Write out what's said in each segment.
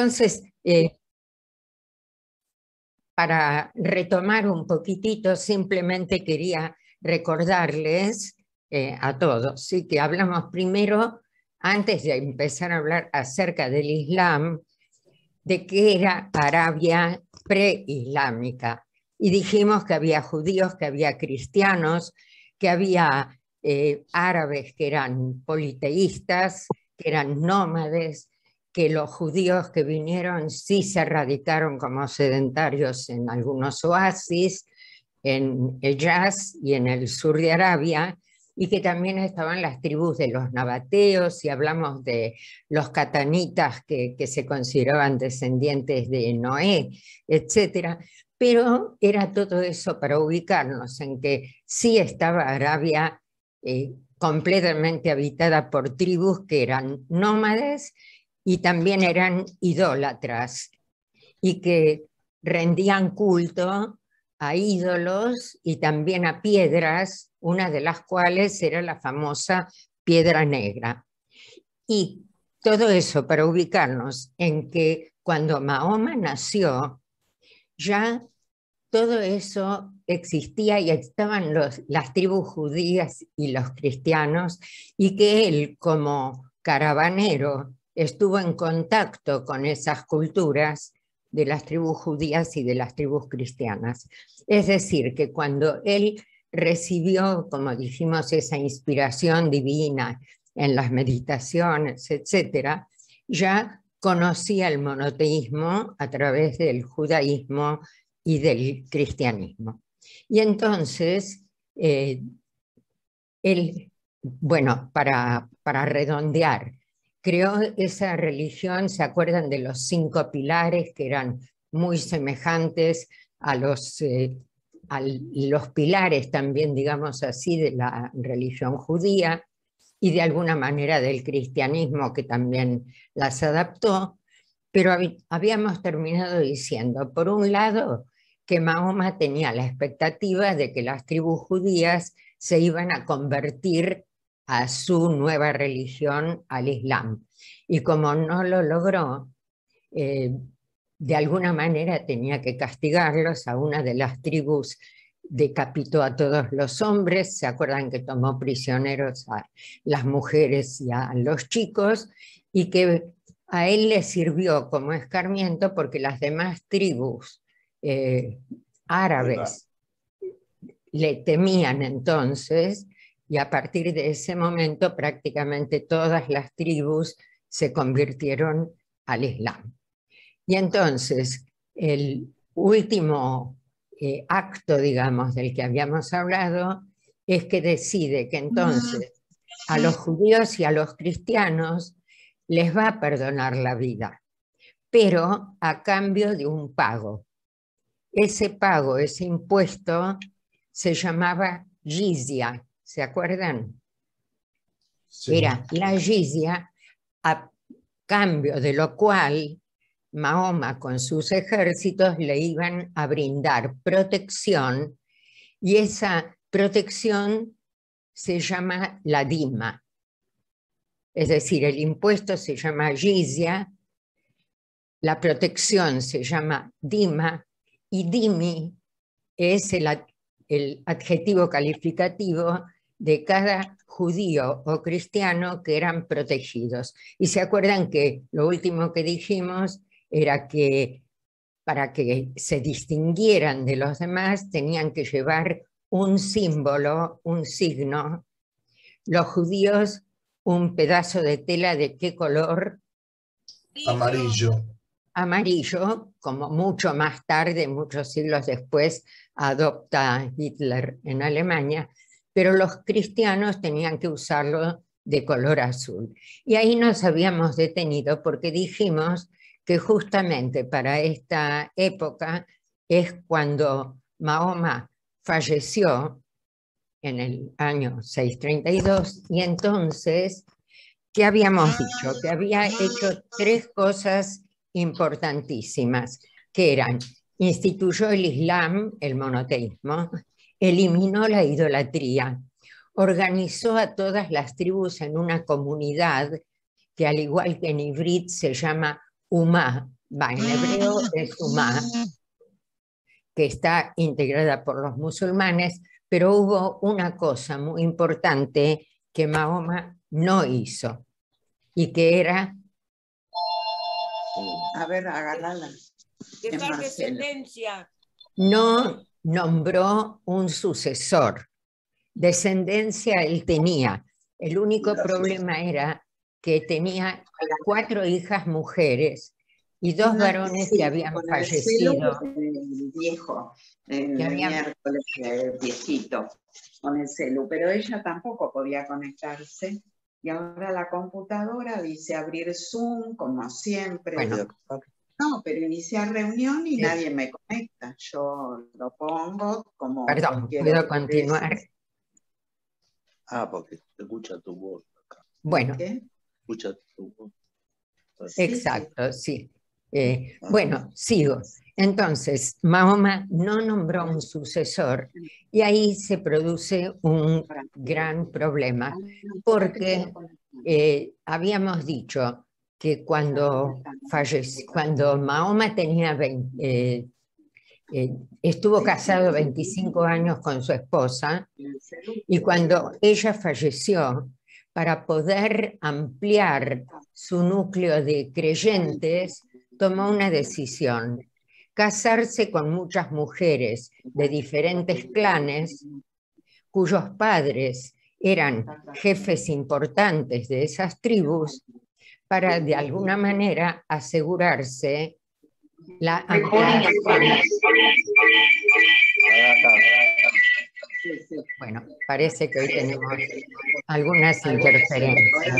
Entonces, para retomar un poquitito, simplemente quería recordarles a todos, ¿sí? Que hablamos primero, antes de empezar a hablar acerca del Islam, de qué era Arabia preislámica. Y dijimos que había judíos, que había cristianos, que había árabes que eran politeístas, que eran nómades, que los judíos que vinieron sí se radicaron como sedentarios en algunos oasis, en el Hiyaz y en el sur de Arabia, y que también estaban las tribus de los nabateos, y hablamos de los catanitas que se consideraban descendientes de Noé, etcétera. Pero era todo eso para ubicarnos en que sí estaba Arabia completamente habitada por tribus que eran nómades y también eran idólatras y que rendían culto a ídolos y también a piedras, una de las cuales era la famosa piedra negra. Y todo eso para ubicarnos en que cuando Mahoma nació, ya todo eso existía y estaban las tribus judías y los cristianos, y que él como caravanero estuvo en contacto con esas culturas de las tribus judías y de las tribus cristianas. Es decir, que cuando él recibió, como dijimos, esa inspiración divina en las meditaciones, etcétera, ya conocía el monoteísmo a través del judaísmo y del cristianismo. Y entonces, él, bueno, para redondear, creó esa religión. ¿Se acuerdan de los 5 pilares que eran muy semejantes a los pilares también, digamos así, de la religión judía y de alguna manera del cristianismo, que también las adaptó? Pero habíamos terminado diciendo, por un lado, que Mahoma tenía la expectativa de que las tribus judías se iban a convertir a su nueva religión, al Islam. Y como no lo logró, de alguna manera tenía que castigarlos. A una de las tribus decapitó a todos los hombres. ¿Se acuerdan que tomó prisioneros a las mujeres y a los chicos? Y que a él le sirvió como escarmiento porque las demás tribus árabes le temían entonces, y a partir de ese momento prácticamente todas las tribus se convirtieron al Islam. Y entonces el último acto, digamos, del que habíamos hablado, es que decide que entonces a los judíos y a los cristianos les va a perdonar la vida, pero a cambio de un pago. Ese pago, ese impuesto, se llamaba jizya. ¿Se acuerdan? Sí. Era la jizya, a cambio de lo cual Mahoma con sus ejércitos le iban a brindar protección, y esa protección se llama la dima. Es decir, el impuesto se llama jizya, la protección se llama dima, y dimi es el adjetivo calificativo de cada judío o cristiano que eran protegidos. Y se acuerdan que lo último que dijimos era que para que se distinguieran de los demás tenían que llevar un símbolo, un signo. Los judíos, un pedazo de tela ¿de qué color? Amarillo. Amarillo, como mucho más tarde, muchos siglos después, adopta Hitler en Alemania, pero los cristianos tenían que usarlo de color azul. Y ahí nos habíamos detenido porque dijimos que justamente para esta época es cuando Mahoma falleció en el año 632, y entonces, ¿qué habíamos dicho? Que había hecho 3 cosas importantísimas, que eran: instituyó el Islam, el monoteísmo, eliminó la idolatría, organizó a todas las tribus en una comunidad que, al igual que en Ivrit, se llama Umá, en hebreo es Umá, que está integrada por los musulmanes, pero hubo una cosa muy importante que Mahoma no hizo, y que era... A ver, agárrala. Dejar descendencia. No nombró un sucesor. Descendencia él tenía. El único problema era que tenía 4 hijas mujeres y 2 varones que habían fallecido. El viejo, el miércoles viejito, con el celu, pero ella tampoco podía conectarse. Y ahora la computadora dice abrir Zoom, como siempre. Bueno. No, pero iniciar reunión y nadie me conecta. Yo lo pongo como... Perdón, ¿puedo continuar? Porque se escucha tu voz acá. Bueno. ¿Qué? Escucha tu voz. Exacto, sí. Bueno, sigo. Entonces, Mahoma no nombró un sucesor y ahí se produce un gran problema, porque habíamos dicho que cuando Mahoma tenía estuvo casado 25 años con su esposa, y cuando ella falleció, para poder ampliar su núcleo de creyentes, tomó una decisión: casarse con muchas mujeres de diferentes clanes, cuyos padres eran jefes importantes de esas tribus, para de alguna manera asegurarse la ampliación. Bueno, parece que hoy tenemos algunas interferencias.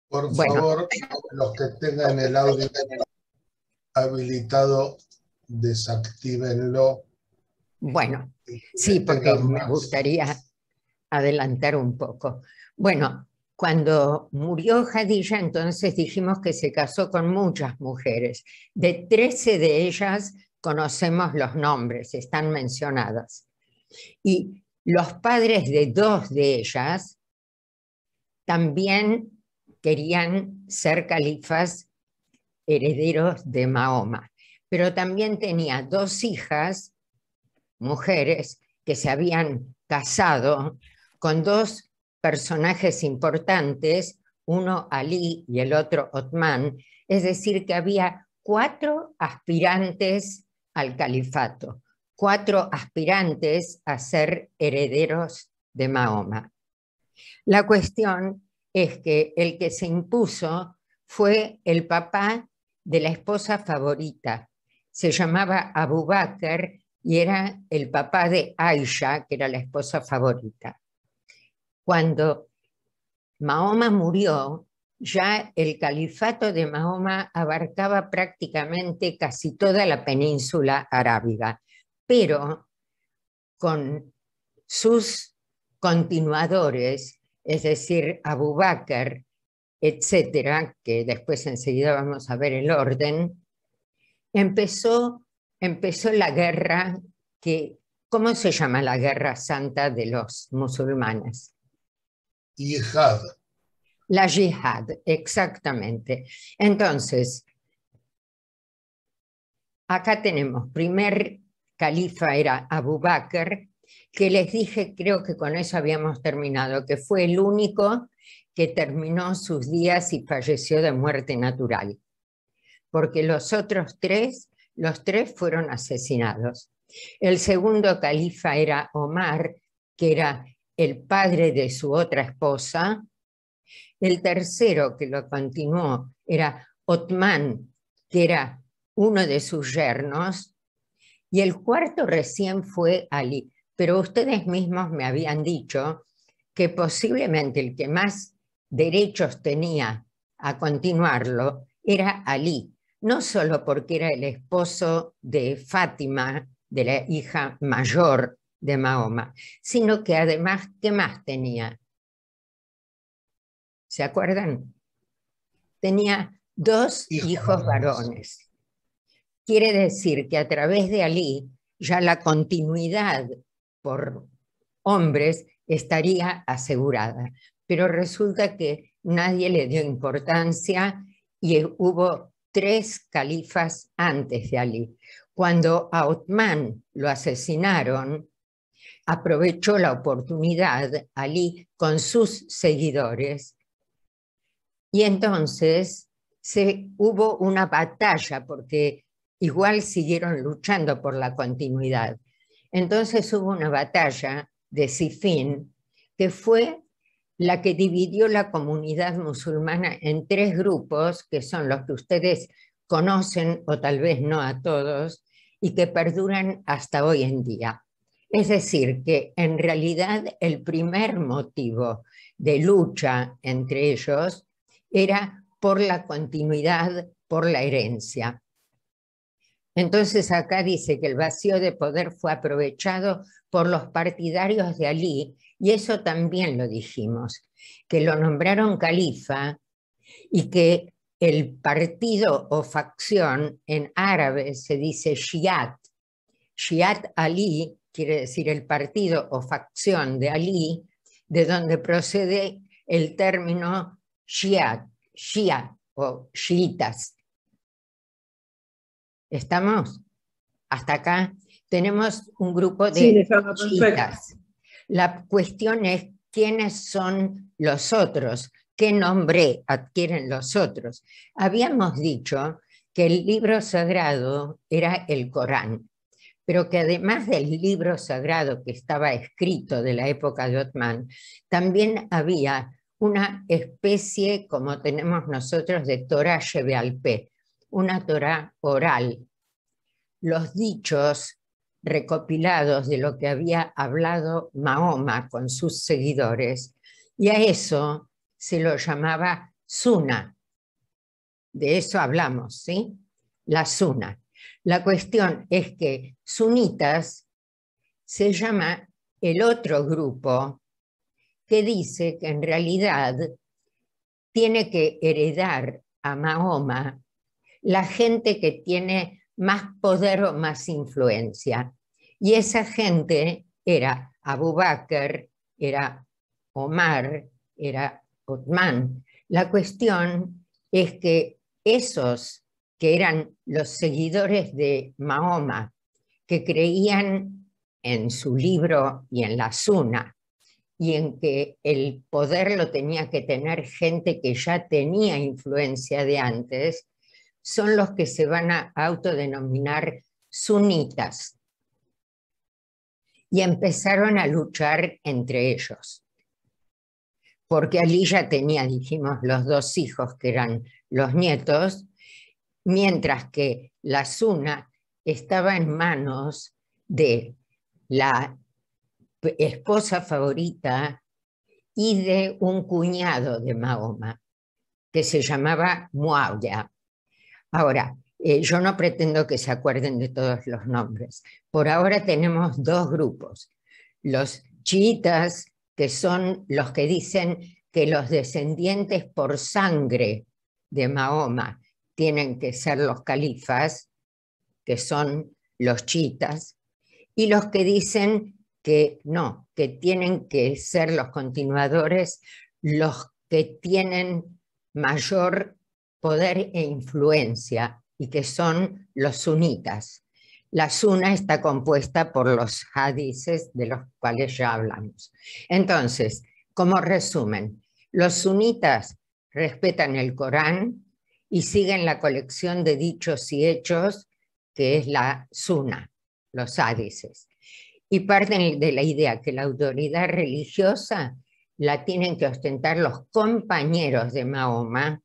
Por favor, los que tengan el audio habilitado, desactívenlo. Bueno, sí, porque me gustaría adelantar un poco. Bueno, cuando murió Jadilla, entonces dijimos que se casó con muchas mujeres. De 13 de ellas conocemos los nombres, están mencionadas. Y los padres de 2 de ellas también querían ser califas herederos de Mahoma, pero también tenía 2 hijas, mujeres, que se habían casado con 2 personajes importantes, uno Ali y el otro Othman, es decir, que había 4 aspirantes al califato, 4 aspirantes a ser herederos de Mahoma. La cuestión es que el que se impuso fue el papá de la esposa favorita. Se llamaba Abu Bakr y era el papá de Aisha, que era la esposa favorita. Cuando Mahoma murió, ya el califato de Mahoma abarcaba prácticamente casi toda la península arábiga, pero con sus continuadores, es decir, Abu Bakr, etcétera, que después enseguida vamos a ver el orden, empezó la guerra que, ¿cómo se llama la guerra santa de los musulmanes? Yihad. La yihad, exactamente. Entonces, acá tenemos, primer califa era Abu Bakr, que les dije, creo que con eso habíamos terminado, que fue el único que terminó sus días y falleció de muerte natural, porque los otros 3, los 3 fueron asesinados. El segundo califa era Omar, que era el padre de su otra esposa. El tercero que lo continuó era Othman, que era uno de sus yernos. Y el cuarto recién fue Ali. Pero ustedes mismos me habían dicho que posiblemente el que más derechos tenía a continuarlo era Ali, no solo porque era el esposo de Fátima, de la hija mayor de Mahoma, sino que además, ¿qué más tenía? ¿Se acuerdan? Tenía 2 hijos varones. quiere decir que a través de Ali ya la continuidad por hombres estaría asegurada. Pero resulta que nadie le dio importancia y hubo 3 califas antes de Ali. Cuando a Othman lo asesinaron, aprovechó la oportunidad Ali con sus seguidores y entonces hubo una batalla porque igual siguieron luchando por la continuidad. Entonces hubo una batalla de Siffin que fue la que dividió la comunidad musulmana en 3 grupos, que son los que ustedes conocen o tal vez no a todos, y que perduran hasta hoy en día. Es decir, que en realidad el primer motivo de lucha entre ellos era por la continuidad, por la herencia. Entonces acá dice que el vacío de poder fue aprovechado por los partidarios de Ali, y eso también lo dijimos, que lo nombraron califa y que el partido o facción en árabe se dice Shiat. Shiat Ali quiere decir el partido o facción de Ali, de donde procede el término Shia o chiitas. ¿Estamos? Hasta acá tenemos un grupo de chiitas. La cuestión es quiénes son los otros, qué nombre adquieren los otros. Habíamos dicho que el libro sagrado era el Corán, pero que además del libro sagrado que estaba escrito de la época de Othman, también había una especie, como tenemos nosotros, de Torah Shebealpé, una Torah oral. Los dichos recopilados de lo que había hablado Mahoma con sus seguidores, y a eso se lo llamaba Sunna. De eso hablamos, ¿sí? La Sunna. La cuestión es que sunitas se llama el otro grupo que dice que en realidad tiene que heredar a Mahoma la gente que tiene más poder o más influencia. Y esa gente era Abu Bakr, era Omar, era Othman. La cuestión es que esos que eran los seguidores de Mahoma, que creían en su libro y en la Sunna, y en que el poder lo tenía que tener gente que ya tenía influencia de antes, son los que se van a autodenominar sunitas. Y empezaron a luchar entre ellos. Porque Ali ya tenía, dijimos, los 2 hijos que eran los nietos, mientras que la Sunna estaba en manos de la esposa favorita y de un cuñado de Mahoma, que se llamaba Muawiyah. Ahora, yo no pretendo que se acuerden de todos los nombres. Por ahora tenemos 2 grupos. Los chiitas, que son los que dicen que los descendientes por sangre de Mahoma tienen que ser los califas, que son los chiitas, y los que dicen que no, que tienen que ser los continuadores los que tienen mayor poder e influencia, y que son los sunitas. La Sunna está compuesta por los hadices de los cuales ya hablamos. Entonces, como resumen, los sunitas respetan el Corán y siguen la colección de dichos y hechos que es la Sunna, los hadices. Y parten de la idea que la autoridad religiosa la tienen que ostentar los compañeros de Mahoma,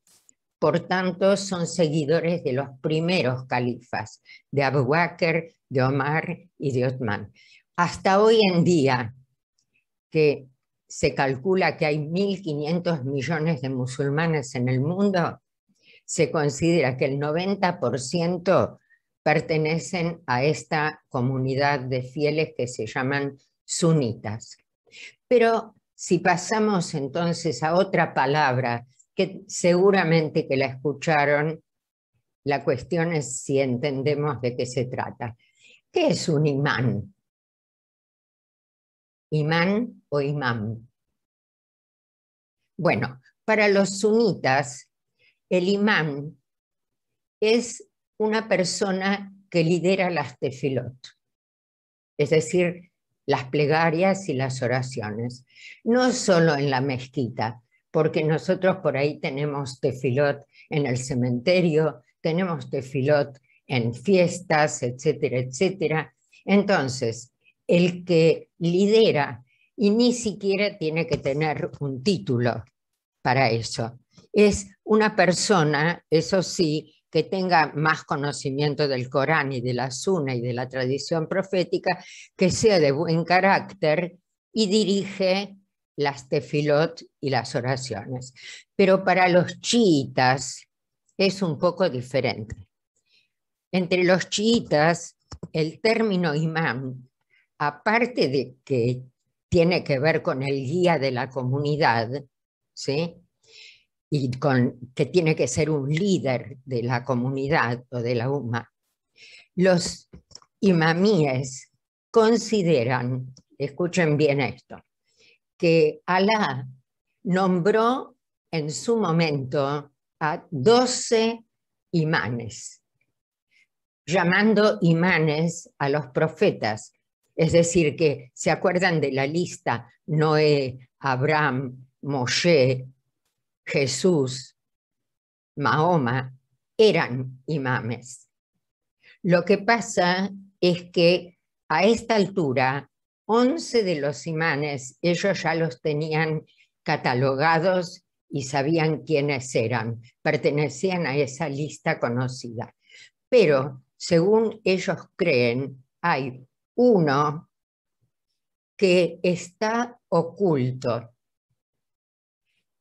por tanto son seguidores de los primeros califas, de Abu Bakr, de Omar y de Othman. Hasta hoy en día, que se calcula que hay 1.500 millones de musulmanes en el mundo, se considera que el 90% pertenecen a esta comunidad de fieles que se llaman sunitas. Pero si pasamos entonces a otra palabra, que seguramente que la escucharon, La cuestión es si entendemos de qué se trata. ¿Qué es un imán? ¿Imán o imán? Bueno, para los sunitas, el imán es una persona que lidera las tefilot, es decir, las plegarias y las oraciones. No solo en la mezquita, porque nosotros por ahí tenemos tefilot en el cementerio, tenemos tefilot en fiestas, etcétera, etcétera. Entonces, el que lidera, y ni siquiera tiene que tener un título para eso, es una persona, eso sí, que tenga más conocimiento del Corán y de la Sunna y de la tradición profética, que sea de buen carácter y dirige las tefilot y las oraciones. Pero para los chiitas es un poco diferente. Entre los chiitas, el término imán, aparte de que tiene que ver con el guía de la comunidad, ¿sí?, y que tiene que ser un líder de la comunidad o de la umma, los imamíes consideran, escuchen bien esto, que Alá nombró en su momento a 12 imanes, llamando imanes a los profetas. Es decir, que se acuerdan de la lista: Noé, Abraham, Moshe, Jesús, Mahoma, eran imames. Lo que pasa es que a esta altura, 11 de los imanes, ellos ya los tenían catalogados y sabían quiénes eran, pertenecían a esa lista conocida. Pero, según ellos creen, hay uno que está oculto,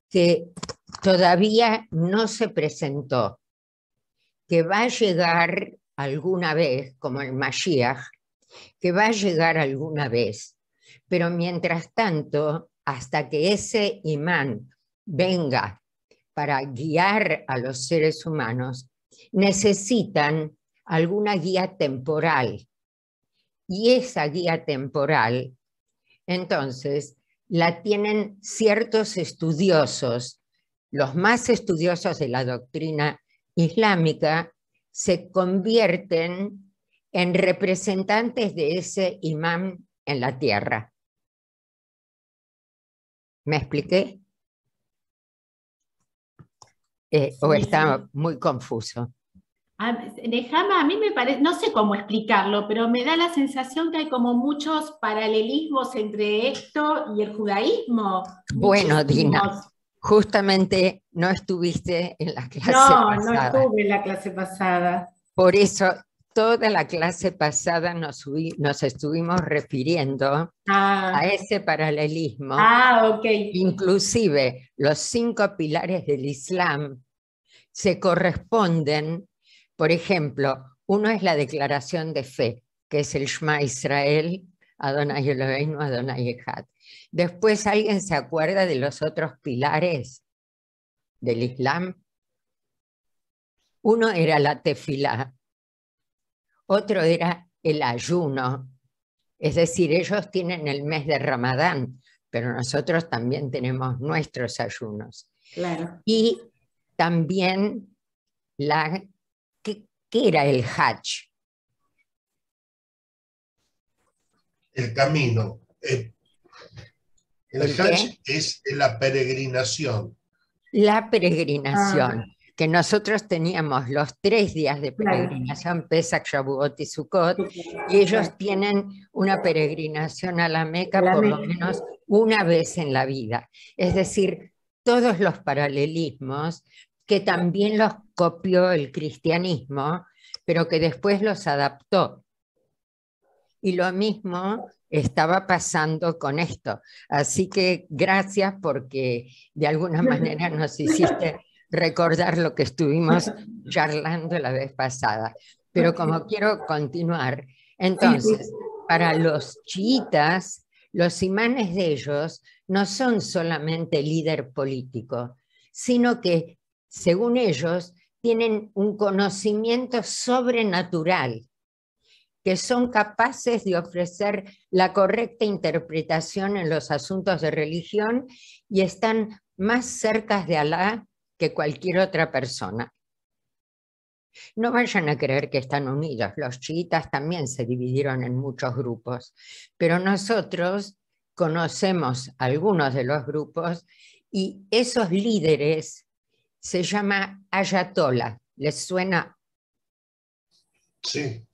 que todavía no se presentó, que va a llegar alguna vez, como el Mashiach, que va a llegar alguna vez, pero mientras tanto, hasta que ese imán venga para guiar a los seres humanos, necesitan alguna guía temporal. Y esa guía temporal, entonces, la tienen ciertos estudiosos. Los más estudiosos de la doctrina islámica se convierten en representantes de ese imán en la tierra. ¿Me expliqué? ¿O está muy confuso? Nehama, a mí me parece, no sé cómo explicarlo, pero me da la sensación que hay como muchos paralelismos entre esto y el judaísmo. Bueno, Dina, justamente no estuviste en la clase pasada. No estuve en la clase pasada. Por eso, toda la clase pasada nos estuvimos refiriendo a ese paralelismo. Ok. Inclusive, los 5 pilares del Islam se corresponden. Por ejemplo, uno es la declaración de fe, que es el Shema Israel, Adonai Eloheinu, Adonai Echad. Después, ¿alguien se acuerda de los otros pilares del Islam? Uno era la tefilá, otro era el ayuno. Es decir, ellos tienen el mes de Ramadán, pero nosotros también tenemos nuestros ayunos. Claro. Y también ¿qué era el Hajj? El camino. El Hajj es la peregrinación. La peregrinación, que nosotros teníamos los 3 días de peregrinación, Pesach, Shavuot y Sukkot, y ellos tienen una peregrinación a la Meca por lo menos una vez en la vida. Es decir, todos los paralelismos que también los copió el cristianismo, pero que después los adaptó. Y lo mismo estaba pasando con esto. Así que gracias, porque de alguna manera nos hiciste recordar lo que estuvimos charlando la vez pasada. Pero como quiero continuar, entonces, para los chiitas, los imanes de ellos no son solamente líder político, sino que, según ellos, tienen un conocimiento sobrenatural, que son capaces de ofrecer la correcta interpretación en los asuntos de religión y están más cerca de Alá que cualquier otra persona. No vayan a creer que están unidos. Los chiitas también se dividieron en muchos grupos, pero nosotros conocemos algunos de los grupos y esos líderes se llama ayatollah. ¿Les suena? Sí.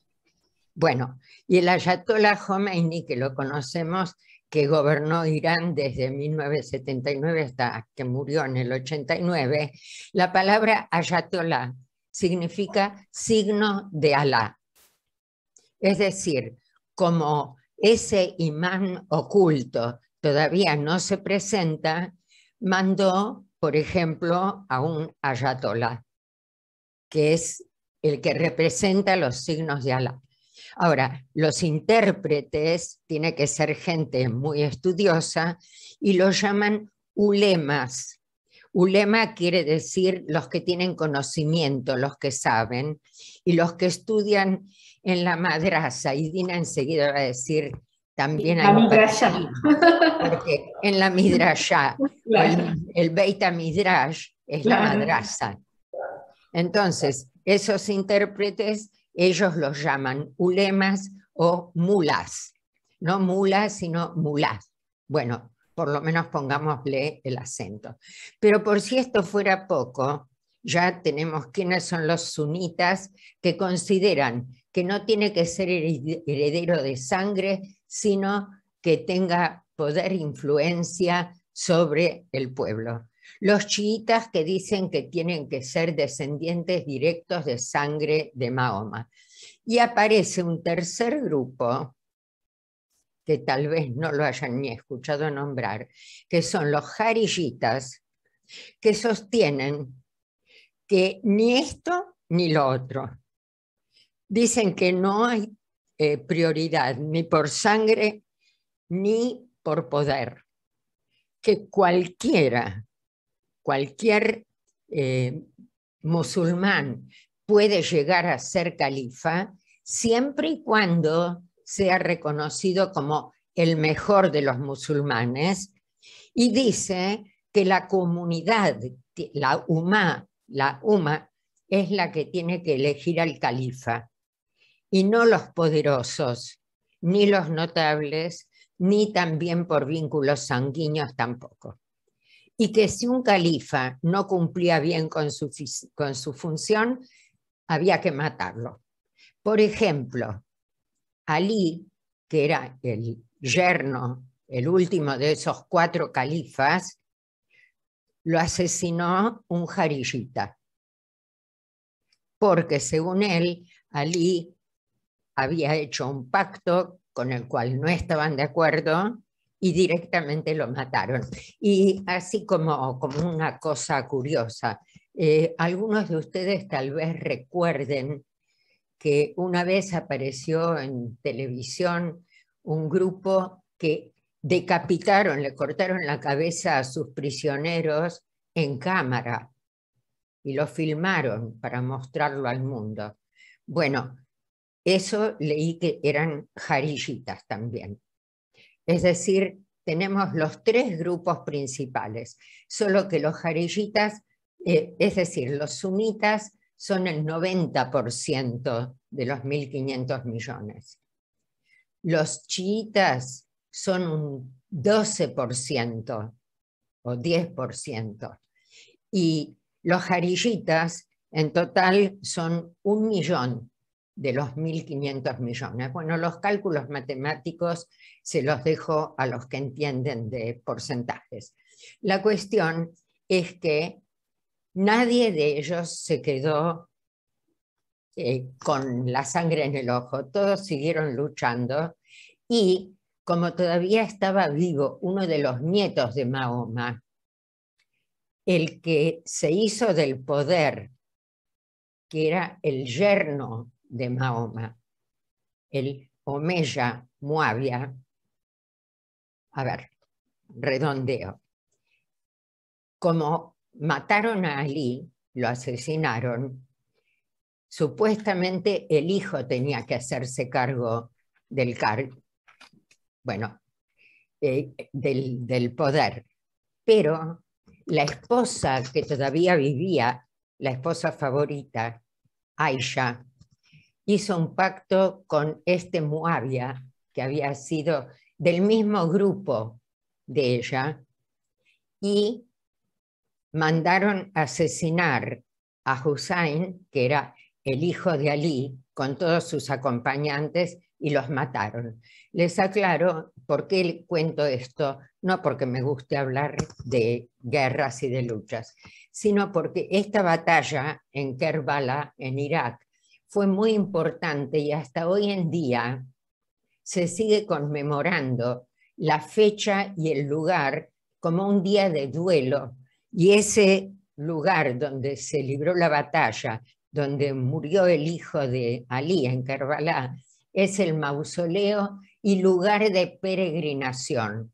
Bueno, y el ayatollah Khomeini, que lo conocemos, que gobernó Irán desde 1979 hasta que murió en el 89, la palabra ayatollah significa signo de Alá. Es decir, como ese imán oculto todavía no se presenta, mandó, por ejemplo, a un ayatollah, que es el que representa los signos de Alá. Ahora, los intérpretes tiene que ser gente muy estudiosa y los llaman ulemas. Ulema quiere decir los que tienen conocimiento, los que saben, y los que estudian en la madrasa. Y Dina enseguida va a decir también la midrashá. Porque en la midrashá, claro, el Beit HaMidrash es la madrasa. Entonces, esos intérpretes, ellos los llaman ulemas o mulás. No mulas, sino mulás. Bueno, por lo menos pongámosle el acento. Pero por si esto fuera poco, ya tenemos quiénes son los sunitas que consideran que no tiene que ser heredero de sangre, sino que tenga poder e influencia sobre el pueblo. Los chiitas que dicen que tienen que ser descendientes directos de sangre de Mahoma. Y aparece un tercer grupo, que tal vez no lo hayan ni escuchado nombrar, que son los jarillitas, que sostienen que ni esto ni lo otro. Dicen que no hay prioridad ni por sangre ni por poder, que cualquier musulmán puede llegar a ser califa siempre y cuando sea reconocido como el mejor de los musulmanes, y dice que la comunidad, la umma es la que tiene que elegir al califa, y no los poderosos, ni los notables, ni también por vínculos sanguíneos tampoco. Y que si un califa no cumplía bien con su función, había que matarlo. Por ejemplo, Alí, que era el yerno, el último de esos 4 califas, lo asesinó un jarillita, porque según él, Alí había hecho un pacto con el cual no estaban de acuerdo y directamente lo mataron. Y así como una cosa curiosa, algunos de ustedes tal vez recuerden que una vez apareció en televisión un grupo que decapitaron, le cortaron la cabeza a sus prisioneros en cámara y lo filmaron para mostrarlo al mundo. Bueno, eso leí que eran jarillitas también. Es decir, tenemos los 3 grupos principales, solo que los jarillitas, es decir, los sunitas son el 90% de los 1.500 millones. Los chiitas son un 12% o 10%. Y los jarillitas en total son 1 millón de los 1.500 millones. Bueno, los cálculos matemáticos se los dejo a los que entienden de porcentajes. La cuestión es que nadie de ellos se quedó con la sangre en el ojo, todos siguieron luchando y como todavía estaba vivo uno de los nietos de Mahoma, el que se hizo del poder, que era el yerno de Mahoma, el Omeya Muawiyah, a ver, redondeo, como mataron a Alí, lo asesinaron, supuestamente el hijo tenía que hacerse cargo del poder, pero la esposa que todavía vivía, la esposa favorita, Aisha, hizo un pacto con este Muawiyah, que había sido del mismo grupo de ella, y mandaron asesinar a Hussein, que era el hijo de Ali, con todos sus acompañantes, y los mataron. Les aclaro por qué cuento esto, no porque me guste hablar de guerras y de luchas, sino porque esta batalla en Kerbala, en Irak, fue muy importante y hasta hoy en día se sigue conmemorando la fecha y el lugar como un día de duelo, y ese lugar donde se libró la batalla, donde murió el hijo de Ali en Kerbala, es el mausoleo y lugar de peregrinación.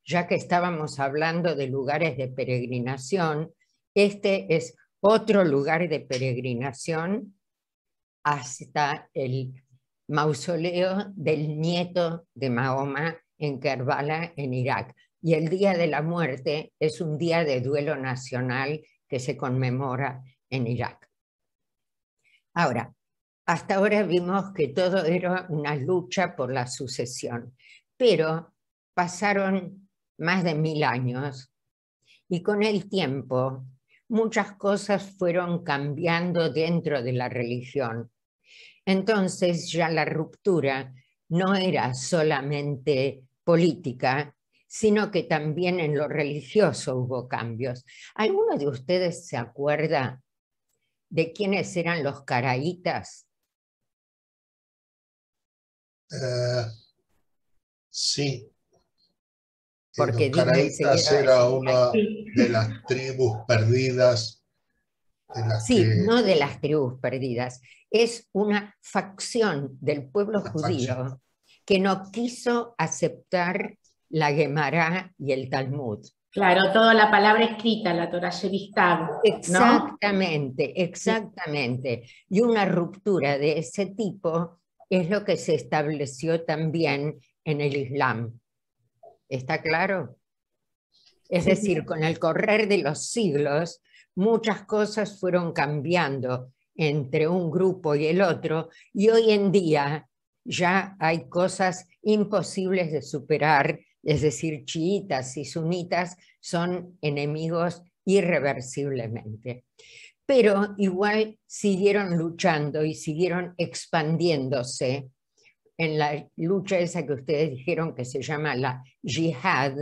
Ya que estábamos hablando de lugares de peregrinación, este es otro lugar de peregrinación hasta el mausoleo del nieto de Mahoma en Kerbala, en Irak. Y el Día de la Muerte es un día de duelo nacional que se conmemora en Irak. Ahora, hasta ahora vimos que todo era una lucha por la sucesión, pero pasaron más de 1000 años y con el tiempo muchas cosas fueron cambiando dentro de la religión. Entonces ya la ruptura no era solamente política, sino que también en lo religioso hubo cambios. ¿Alguno de ustedes se acuerda de quiénes eran los caraítas? Sí. Porque los caraítas era una de las tribus perdidas. Sí, no de las tribus perdidas. Es una facción del pueblo judío que no quiso aceptar la Gemara y el Talmud. Claro, toda la palabra escrita, la Torah Shevistav, ¿no? Exactamente, exactamente. Y una ruptura de ese tipo es lo que se estableció también en el Islam. ¿Está claro? Es decir, con el correr de los siglos, muchas cosas fueron cambiando entre un grupo y el otro, y hoy en día ya hay cosas imposibles de superar, es decir, chiitas y sunitas son enemigos irreversiblemente. Pero igual siguieron luchando y siguieron expandiéndose en la lucha esa que ustedes dijeron que se llama la yihad,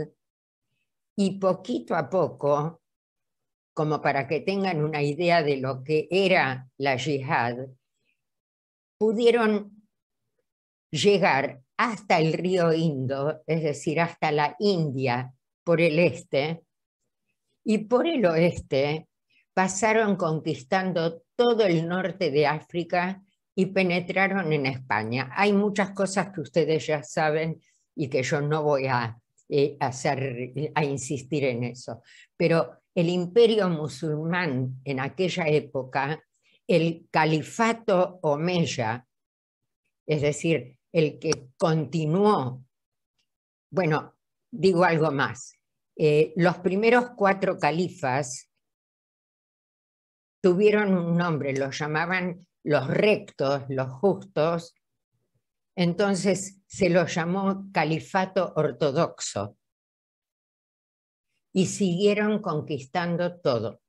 y poquito a poco, como para que tengan una idea de lo que era la yihad, pudieron llegar hasta el río Indo, es decir, hasta la India por el este, y por el oeste pasaron conquistando todo el norte de África y penetraron en España. Hay muchas cosas que ustedes ya saben y que yo no voy a insistir en eso, pero el imperio musulmán en aquella época, el califato omeya, es decir, el que continuó, bueno, digo algo más, los primeros 4 califas tuvieron un nombre, los llamaban los rectos, los justos, entonces se lo llamó califato ortodoxo y siguieron conquistando todo,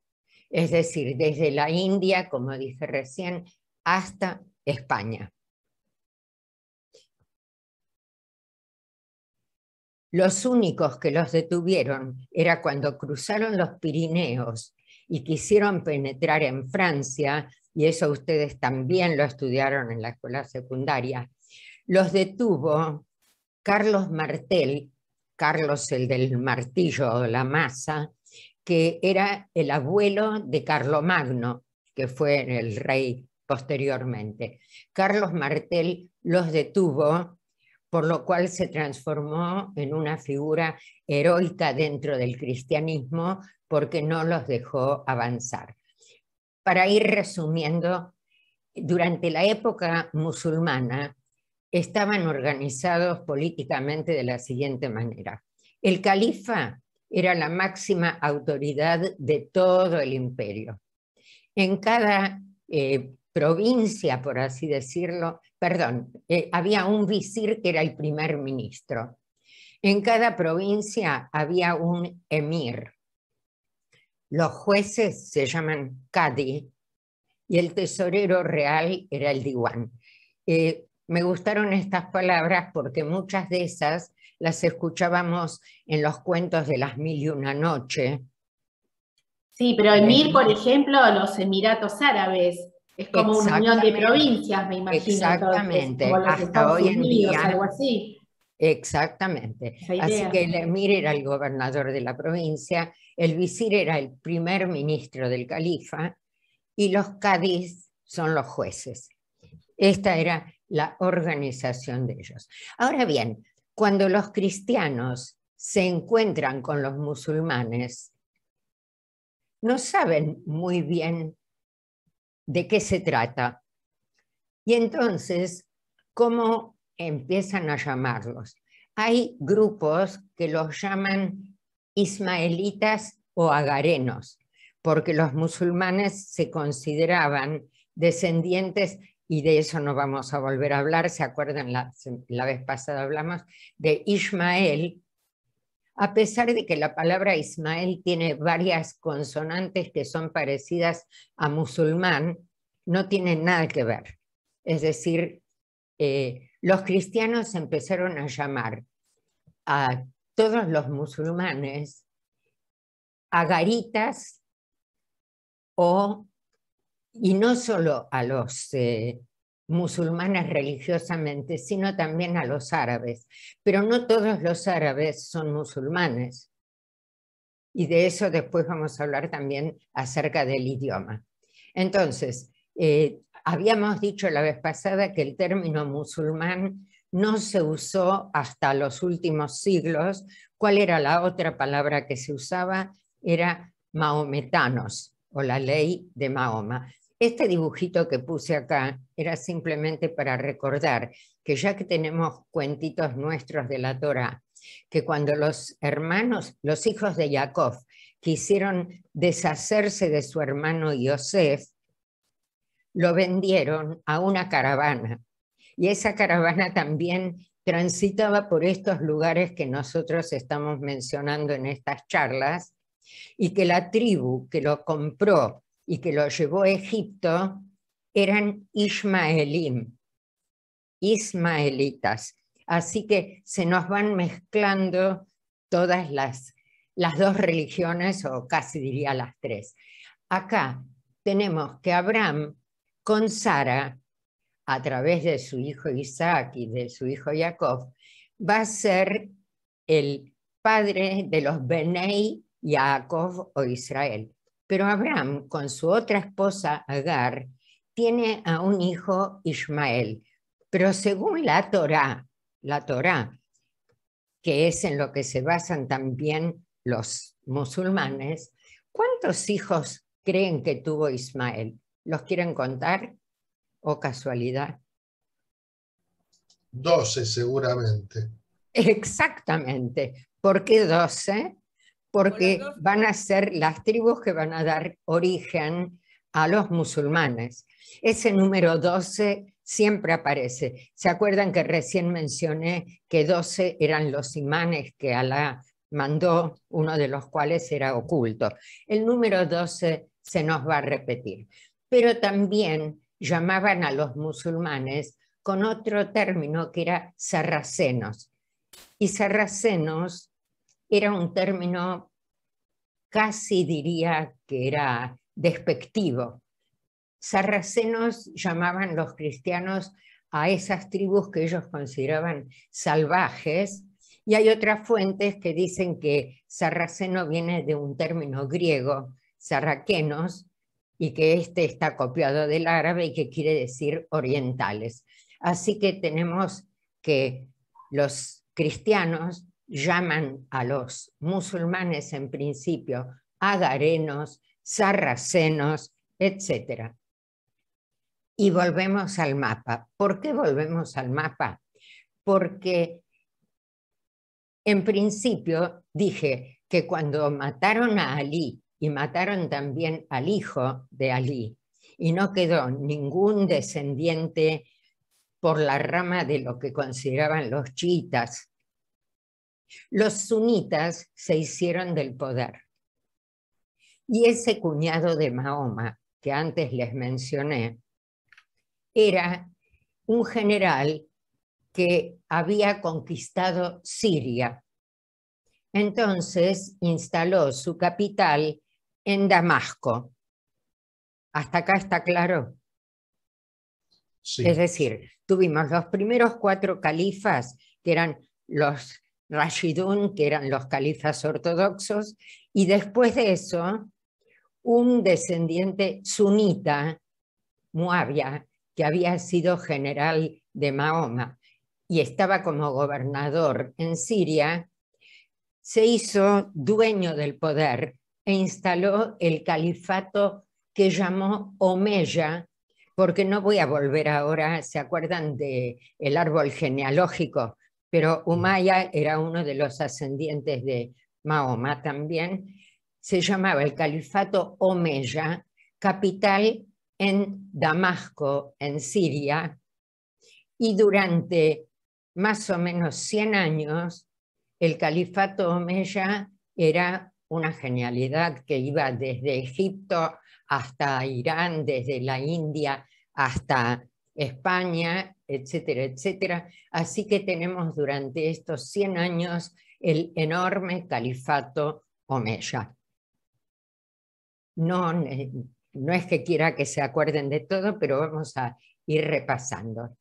es decir, desde la India, como dije recién, hasta España. Los únicos que los detuvieron era cuando cruzaron los Pirineos y quisieron penetrar en Francia, y eso ustedes también lo estudiaron en la escuela secundaria. Los detuvo Carlos Martel, Carlos el del martillo o la maza, que era el abuelo de Carlomagno, que fue el rey posteriormente. Carlos Martel los detuvo, por lo cual se transformó en una figura heroica dentro del cristianismo porque no los dejó avanzar. para ir resumiendo, durante la época musulmana estaban organizados políticamente de la siguiente manera. El califa era la máxima autoridad de todo el imperio. En cada provincia, por así decirlo, había un visir que era el primer ministro. En cada provincia había un emir. Los jueces se llaman Qadi y el tesorero real era el diwan. Me gustaron estas palabras porque muchas de esas las escuchábamos en los cuentos de las 1001 noche. Sí, pero emir, por ejemplo, los Emiratos Árabes, es como una unión de provincias, me imagino. Exactamente, entonces, como los hasta Estados hoy en Unidos, día. Algo así. Exactamente. Así que el emir era el gobernador de la provincia, el visir era el primer ministro del califa y los cadís son los jueces. Esta era la organización de ellos. Ahora bien, cuando los cristianos se encuentran con los musulmanes, no saben muy bien de qué se trata. Y entonces, ¿cómo empiezan a llamarlos? Hay grupos que los llaman ismaelitas o agarenos, porque los musulmanes se consideraban descendientes, y de eso no vamos a volver a hablar, ¿se acuerdan? La vez pasada hablamos de Ismael, a pesar de que la palabra Ismael tiene varias consonantes que son parecidas a musulmán, no tienen nada que ver. Es decir, los cristianos empezaron a llamar a todos los musulmanes agaritas y no solo a los musulmanes religiosamente, sino también a los árabes. Pero no todos los árabes son musulmanes. Y de eso después vamos a hablar también acerca del idioma. Entonces, habíamos dicho la vez pasada que el término musulmán no se usó hasta los últimos siglos. ¿Cuál era la otra palabra que se usaba? Era mahometanos, o la ley de Mahoma. Este dibujito que puse acá era simplemente para recordar que ya que tenemos cuentitos nuestros de la Torá, que cuando los hijos de Jacob, quisieron deshacerse de su hermano Yosef, lo vendieron a una caravana. Y esa caravana también transitaba por estos lugares que nosotros estamos mencionando en estas charlas, y que la tribu que lo compró y que lo llevó a Egipto eran ismaelitas. Así que se nos van mezclando todas las dos religiones, o casi diría las tres. Acá tenemos que Abraham con Sara, a través de su hijo Isaac y de su hijo Jacob, va a ser el padre de los Benei Jacob o Israel. Pero Abraham, con su otra esposa Agar, tiene a un hijo Ismael. Pero según la Torá, que es en lo que se basan también los musulmanes, ¿cuántos hijos creen que tuvo Ismael? ¿Los quieren contar? ¿O casualidad? 12 seguramente. Exactamente. ¿Por qué 12? Porque van a ser las tribus que van a dar origen a los musulmanes. Ese número 12 siempre aparece. ¿Se acuerdan que recién mencioné que 12 eran los imanes que Alá mandó, uno de los cuales era oculto? El número 12 se nos va a repetir. Pero también llamaban a los musulmanes con otro término que era sarracenos. Y sarracenos era un término, casi diría que era despectivo. Sarracenos llamaban los cristianos a esas tribus que ellos consideraban salvajes, y hay otras fuentes que dicen que sarraceno viene de un término griego, sarraquenos, y que este está copiado del árabe y que quiere decir orientales. Así que tenemos que los cristianos llaman a los musulmanes en principio agarenos, sarracenos etc. Y volvemos al mapa. ¿Por qué volvemos al mapa? Porque en principio dije que cuando mataron a Alí y mataron también al hijo de Alí, y no quedó ningún descendiente por la rama de lo que consideraban los chiitas, los sunitas se hicieron del poder. Y ese cuñado de Mahoma, que antes les mencioné, era un general que había conquistado Siria. Entonces instaló su capital en Damasco. ¿Hasta acá está claro? Sí. Es decir, tuvimos los primeros 4 califas, que eran los Rashidun, que eran los califas ortodoxos, y después de eso, un descendiente sunita, Muawiyah, que había sido general de Mahoma y estaba como gobernador en Siria, se hizo dueño del poder e instaló el califato que llamó Omeya, porque no voy a volver ahora, ¿se acuerdan del árbol genealógico? Pero Umayya era uno de los ascendientes de Mahoma también. Se llamaba el califato Omeya, capital en Damasco, en Siria, y durante más o menos 100 años el califato Omeya era una genialidad que iba desde Egipto hasta Irán, desde la India hasta España, etcétera, etcétera. Así que tenemos durante estos 100 años el enorme califato Omeya. No es que quiera que se acuerden de todo, pero vamos a ir repasando.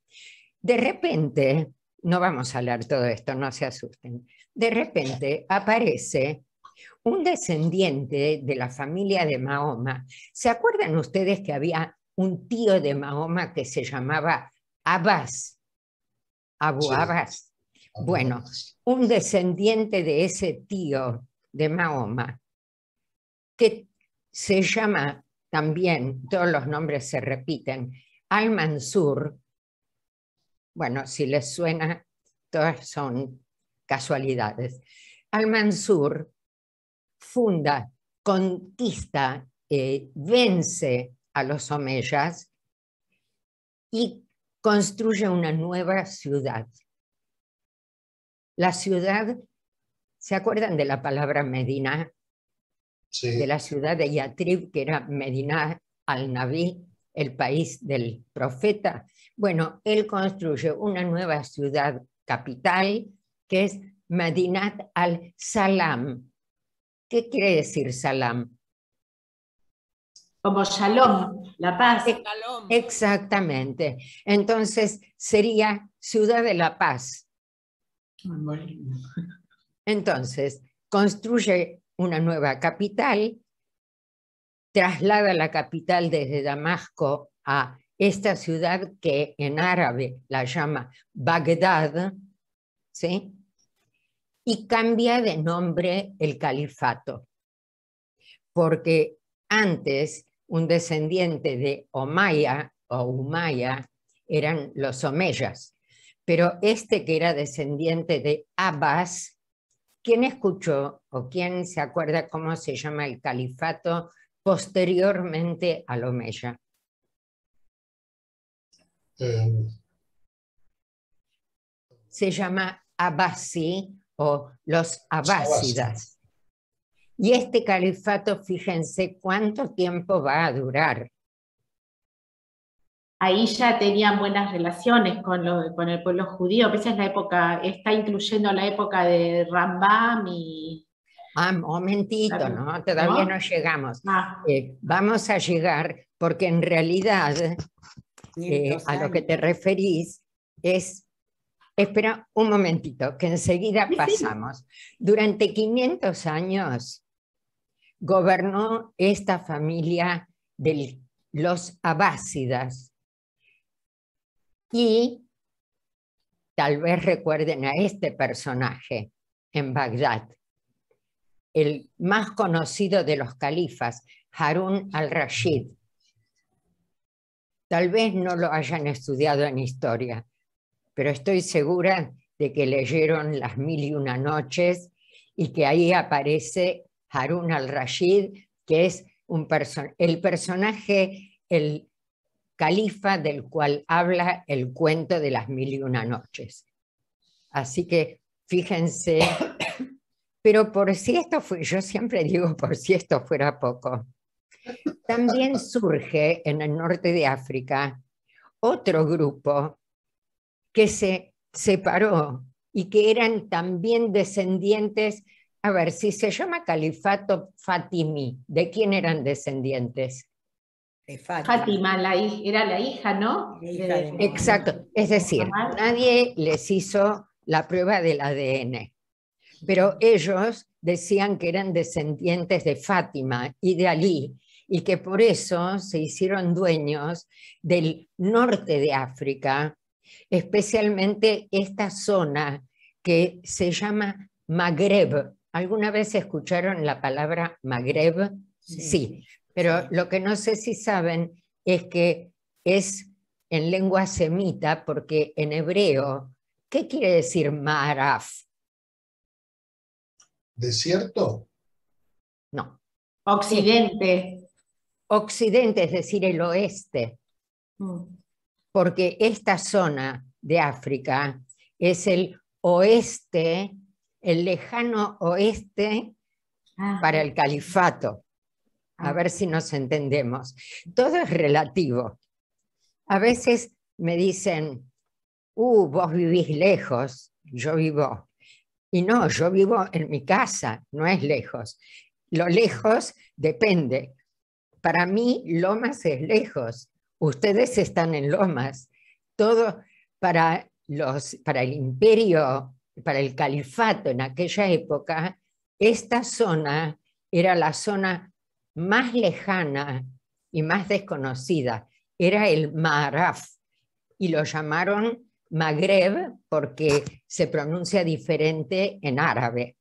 De repente, no vamos a hablar todo esto, no se asusten. De repente aparece un descendiente de la familia de Mahoma. ¿Se acuerdan ustedes que había un tío de Mahoma que se llamaba Abbas? Abu Abbas. Bueno, un descendiente de ese tío de Mahoma, que se llama también, todos los nombres se repiten, Al-Mansur. Bueno, si les suena, todas son casualidades. Al-Mansur funda, conquista, vence a los omeyas y construye una nueva ciudad. La ciudad, ¿se acuerdan de la palabra Medina? Sí. De la ciudad de Yatrib, que era Medina al-Nabi, el país del profeta. Bueno, él construye una nueva ciudad capital, que es Medinat al-Salam. ¿Qué quiere decir Salam? Como Shalom, la paz. Exactamente. Entonces sería Ciudad de la Paz. Entonces construye una nueva capital, traslada la capital desde Damasco a esta ciudad que en árabe la llama Bagdad, ¿sí? Y cambia de nombre el califato, porque antes un descendiente de Umayya o Umayya eran los omeyas, pero este que era descendiente de Abbas, ¿quién escuchó o quién se acuerda cómo se llama el califato posteriormente al Omeya? Se llama Abbasi o los Abbásidas. Y este califato, fíjense cuánto tiempo va a durar. Ahí ya tenían buenas relaciones con el pueblo judío. Esa es la época, está incluyendo la época de Rambam y... Ah, momentito, ¿no? Todavía no llegamos. Vamos a llegar porque en realidad a lo que te referís es... Espera un momentito, que enseguida pasamos. Durante 500 años gobernó esta familia de los Abbásidas. Y tal vez recuerden a este personaje en Bagdad, el más conocido de los califas, Harún al-Rashid, Tal vez no lo hayan estudiado en historia, pero estoy segura de que leyeron Las Mil y Una Noches y que ahí aparece Harun al-Rashid, que es el personaje, el califa del cual habla el cuento de Las Mil y Una Noches. Así que fíjense, pero por si esto fue, yo siempre digo por si esto fuera poco, también surge en el norte de África otro grupo que se separó y que eran también descendientes, a ver, si se llama califato fatimí, ¿de quién eran descendientes? De Fátima, era la hija, ¿no? Exacto, es decir, nadie les hizo la prueba del ADN, pero ellos decían que eran descendientes de Fátima y de Alí, y que por eso se hicieron dueños del norte de África, especialmente esta zona que se llama Magreb. ¿Alguna vez escucharon la palabra Magreb? Sí, pero lo que no sé si saben es que es en lengua semita, porque en hebreo, ¿qué quiere decir Ma'araf? ¿Desierto? No. Occidente. Occidente, es decir, el oeste. Porque esta zona de África es el oeste, el lejano oeste para el califato. A ver si nos entendemos. Todo es relativo. A veces me dicen, vos vivís lejos, yo vivo. Y no, yo vivo en mi casa, no es lejos. Lo lejos depende. Para mí, Lomas es lejos. Ustedes están en Lomas. Todo para el imperio, para el califato en aquella época, esta zona era la zona más lejana y más desconocida. Era el Ma'araf y lo llamaron Magreb porque se pronuncia diferente en árabe.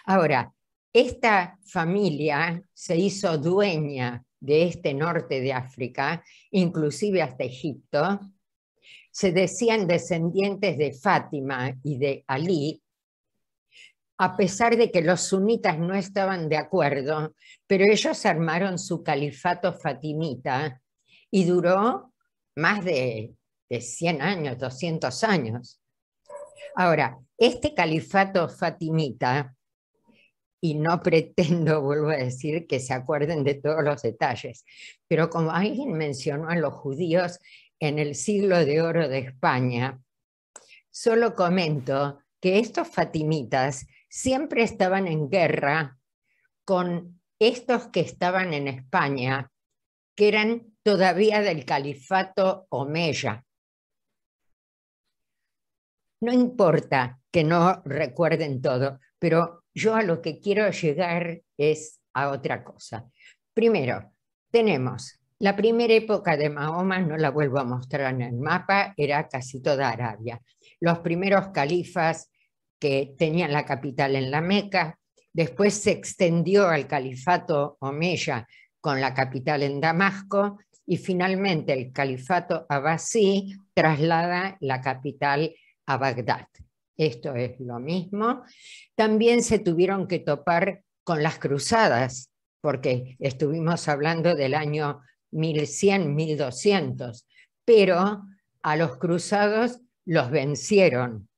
Ahora, esta familia se hizo dueña de este norte de África, inclusive hasta Egipto. Se decían descendientes de Fátima y de Alí, a pesar de que los sunitas no estaban de acuerdo, pero ellos armaron su califato fatimita y duró más de 100 años, 200 años. Ahora, este califato fatimita, y no pretendo, vuelvo a decir, que se acuerden de todos los detalles, pero como alguien mencionó a los judíos en el siglo de oro de España, solo comento que estos fatimitas siempre estaban en guerra con estos que estaban en España, que eran todavía del califato omeya. No importa que no recuerden todo, pero yo a lo que quiero llegar es a otra cosa. Primero, tenemos la primera época de Mahoma, no la vuelvo a mostrar en el mapa, era casi toda Arabia. Los primeros califas que tenían la capital en la Meca, después se extendió al califato omeya con la capital en Damasco, y finalmente el califato abasí traslada la capital a Bagdad. Esto es lo mismo. También se tuvieron que topar con las cruzadas, porque estuvimos hablando del año 1100, 1200, pero a los cruzados los vencieron.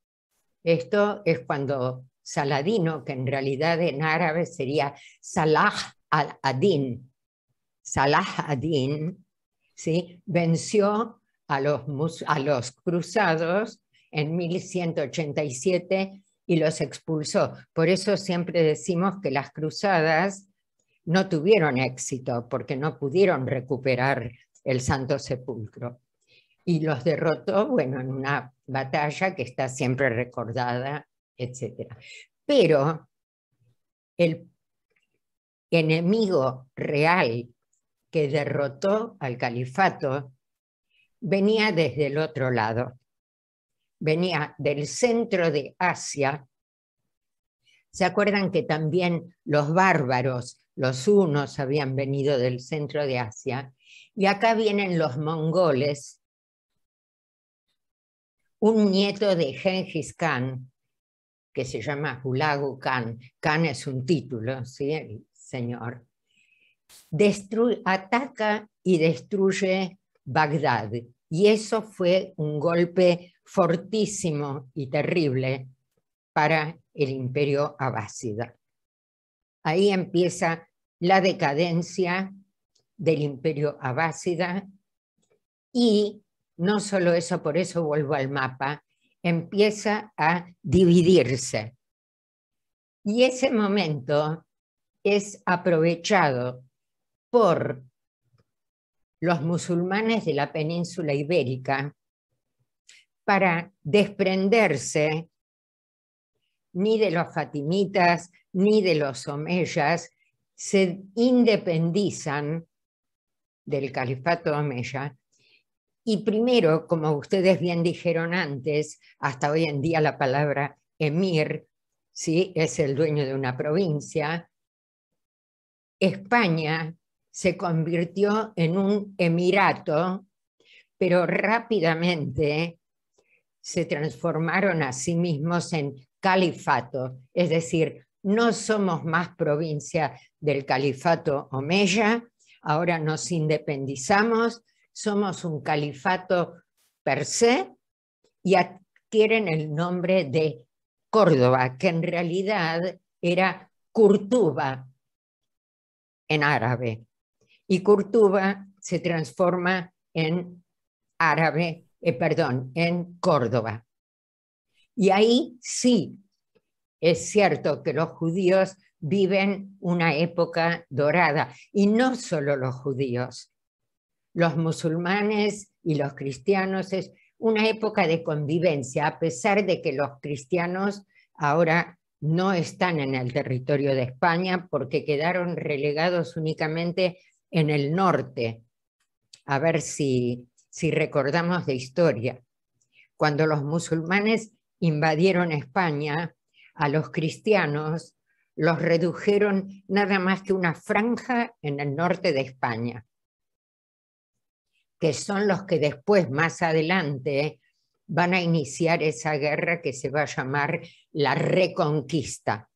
Esto es cuando Saladino, que en realidad en árabe sería Salah al-Adin, Salah ad-Din, ¿sí? Venció a los cruzados en 1187 y los expulsó. Por eso siempre decimos que las cruzadas no tuvieron éxito, porque no pudieron recuperar el Santo Sepulcro. Y los derrotó, bueno, en una batalla que está siempre recordada, etc. Pero el enemigo real que derrotó al califato venía desde el otro lado. Venía del centro de Asia. ¿Se acuerdan que también los bárbaros, los hunos, habían venido del centro de Asia? Y acá vienen los mongoles, un nieto de Gengis Khan, que se llama Hulagu Khan. Khan es un título, ¿sí? El señor. Ataca y destruye Bagdad. Y eso fue un golpe fortísimo y terrible para el imperio abásida. Ahí empieza la decadencia del imperio abásida y no solo eso, por eso vuelvo al mapa, empieza a dividirse. Y ese momento es aprovechado por los musulmanes de la península ibérica para desprenderse ni de los fatimitas ni de los omeyas, se independizan del califato omeya. Y primero, como ustedes bien dijeron antes, hasta hoy en día la palabra emir, ¿sí?, es el dueño de una provincia. España se convirtió en un emirato, pero rápidamente se transformaron a sí mismos en califato, es decir, no somos más provincia del califato omeya, ahora nos independizamos, somos un califato per se y adquieren el nombre de Córdoba, que en realidad era Kurtuba en árabe. Y Kurtuba se transforma en árabe, en Córdoba. Y ahí sí, es cierto que los judíos viven una época dorada, y no solo los judíos, los musulmanes y los cristianos, es una época de convivencia, a pesar de que los cristianos ahora no están en el territorio de España porque quedaron relegados únicamente en el norte. A ver si recordamos de historia. Cuando los musulmanes invadieron España, a los cristianos los redujeron nada más que una franja en el norte de España, que son los que después, más adelante, van a iniciar esa guerra que se va a llamar la Reconquista.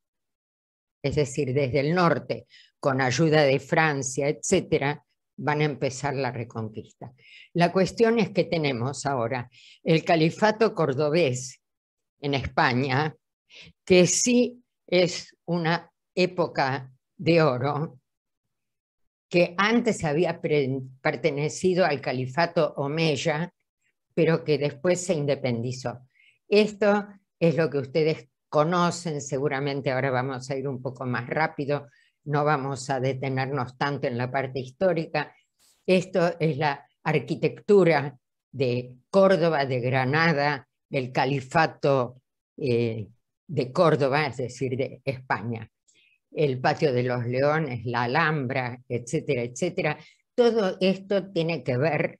Es decir, desde el norte, con ayuda de Francia, etcétera, van a empezar la Reconquista. La cuestión es que tenemos ahora el califato cordobés en España, que sí es una época de oro, que antes había pertenecido al califato omeya, pero que después se independizó. Esto es lo que ustedes conocen, seguramente ahora vamos a ir un poco más rápido, no vamos a detenernos tanto en la parte histórica. Esto es la arquitectura de Córdoba, de Granada, del califato de Córdoba, es decir, de España. El Patio de los Leones, la Alhambra, etcétera, etcétera. Todo esto tiene que ver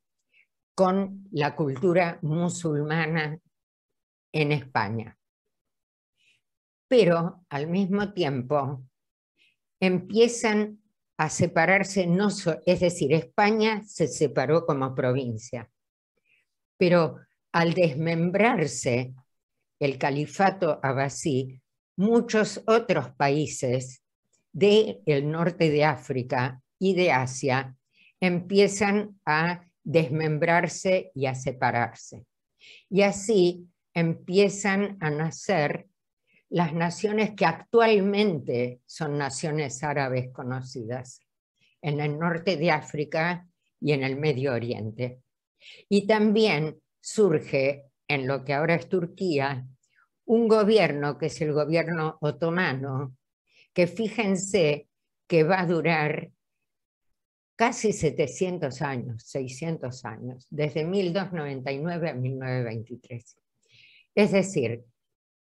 con la cultura musulmana en España. Pero al mismo tiempo empiezan a separarse, es decir, España se separó como provincia, pero al desmembrarse el califato abasí, muchos otros países del norte de África y de Asia empiezan a desmembrarse y a separarse. Y así empiezan a nacer las naciones que actualmente son naciones árabes conocidas en el norte de África y en el Medio Oriente. Y también surge en lo que ahora es Turquía un gobierno que es el gobierno otomano, que fíjense que va a durar casi 700 años, 600 años, desde 1299 a 1923. Es decir,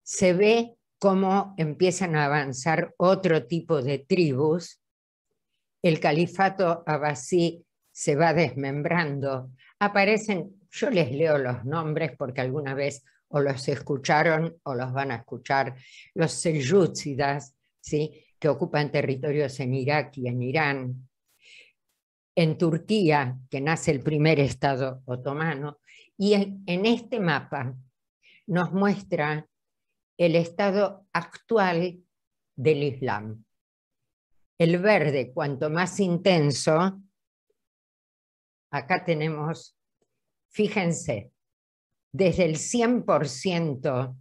se ve cómo empiezan a avanzar otro tipo de tribus, el califato abasí se va desmembrando, aparecen, yo les leo los nombres porque alguna vez o los escucharon o los van a escuchar, los selyúcidas, ¿sí?, que ocupan territorios en Irak y en Irán. en Turquía, que nace el primer Estado otomano, y en este mapa nos muestra el estado actual del Islam. El verde, cuanto más intenso, acá tenemos, fíjense, desde el 100%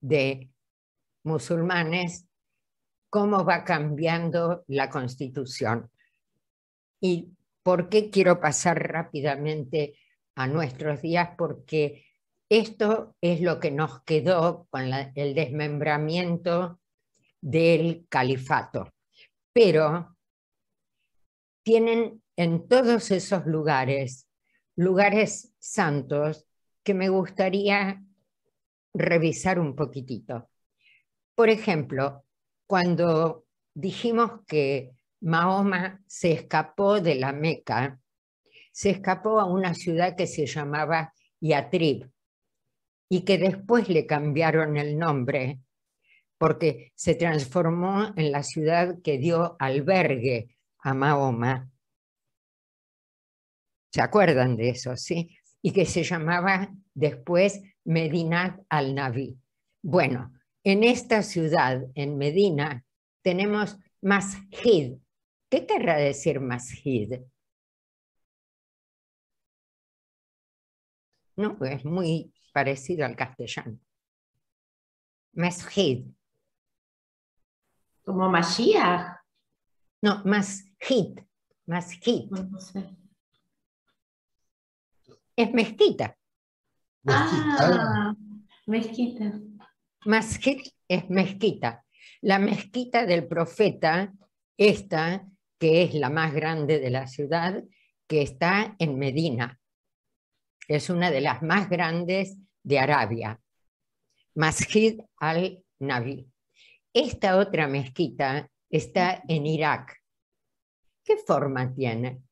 de musulmanes, cómo va cambiando la Constitución. ¿Y por qué quiero pasar rápidamente a nuestros días? Porque esto es lo que nos quedó con el desmembramiento del califato. Pero tienen en todos esos lugares santos que me gustaría revisar un poquitito. Por ejemplo, cuando dijimos que Mahoma se escapó de la Meca, se escapó a una ciudad que se llamaba Yatrib y que después le cambiaron el nombre porque se transformó en la ciudad que dio albergue a Mahoma. ¿Se acuerdan de eso, sí? Y que se llamaba después Medinat al-Nabi. Bueno, en esta ciudad, en Medina, tenemos Masjid. ¿Qué querrá decir Masjid? No, es muy parecido al castellano. Masjid. ¿Como Mashiach? No, Masjid. Masjid. No sé. Es mezquita. Ah, mezquita. Masjid es mezquita. La mezquita del profeta, esta, que es la más grande de la ciudad, que está en Medina. Es una de las más grandes de Arabia. Masjid al-Nabi. Esta otra mezquita está en Irak. ¿Qué forma tiene?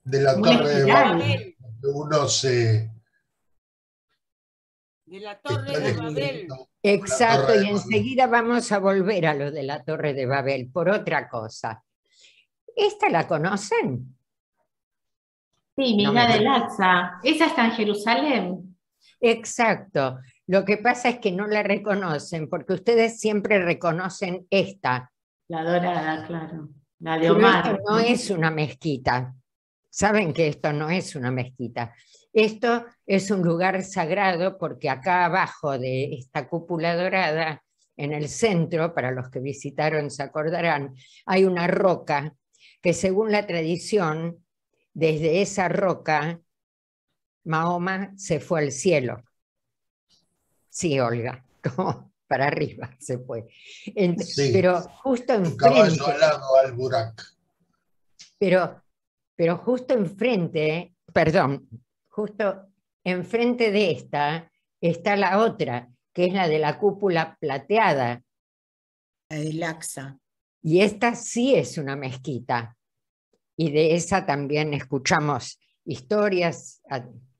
De la torre de Babel. Uno se... De la torre de Babel. Exacto, y enseguida vamos a volver a lo de la torre de Babel, por otra cosa. ¿Esta la conocen? Sí, Misná del Aqsa. ¿Esa está en Jerusalén? Exacto. Lo que pasa es que no la reconocen, porque ustedes siempre reconocen esta. La dorada, claro. La de Omar. Pero esto no es una mezquita. Saben que esto no es una mezquita. Esto es un lugar sagrado porque acá abajo de esta cúpula dorada, en el centro, para los que visitaron se acordarán, hay una roca que según la tradición, desde esa roca, Mahoma se fue al cielo. Sí, Olga, como para arriba se fue. Sí, pero justo enfrente. Caballo alado al Burak. Pero justo enfrente, perdón, justo enfrente de esta está la otra, que es la de la cúpula plateada. La del Aqsa. Y esta sí es una mezquita. Y de esa también escuchamos historias,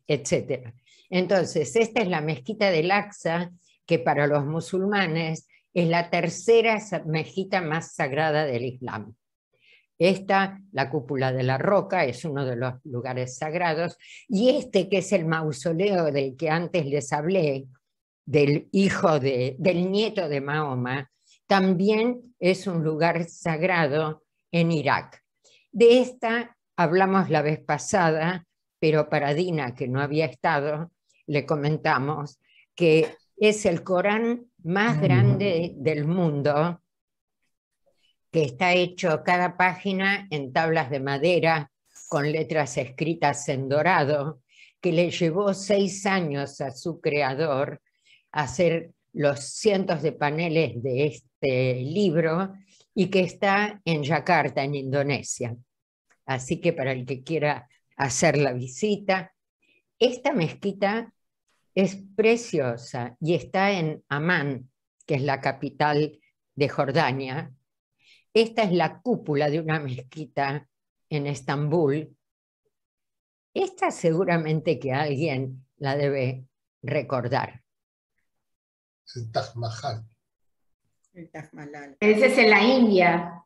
etc. Entonces, esta es la mezquita del Aqsa, que para los musulmanes es la tercera mezquita más sagrada del Islam. Esta, la cúpula de la roca, es uno de los lugares sagrados, y este que es el mausoleo del que antes les hablé, del nieto de Mahoma, también es un lugar sagrado en Irak. De esta hablamos la vez pasada, pero para Dina, que no había estado, le comentamos que es el Corán más grande del mundo, que está hecho cada página en tablas de madera con letras escritas en dorado, que le llevó 6 años a su creador hacer los cientos de paneles de este libro y que está en Yakarta, en Indonesia. Así que para el que quiera hacer la visita, esta mezquita es preciosa y está en Amán, que es la capital de Jordania. Esta es la cúpula de una mezquita en Estambul. Esta seguramente que alguien la debe recordar. El Taj Mahal. El Taj Mahal. Ese es en la India.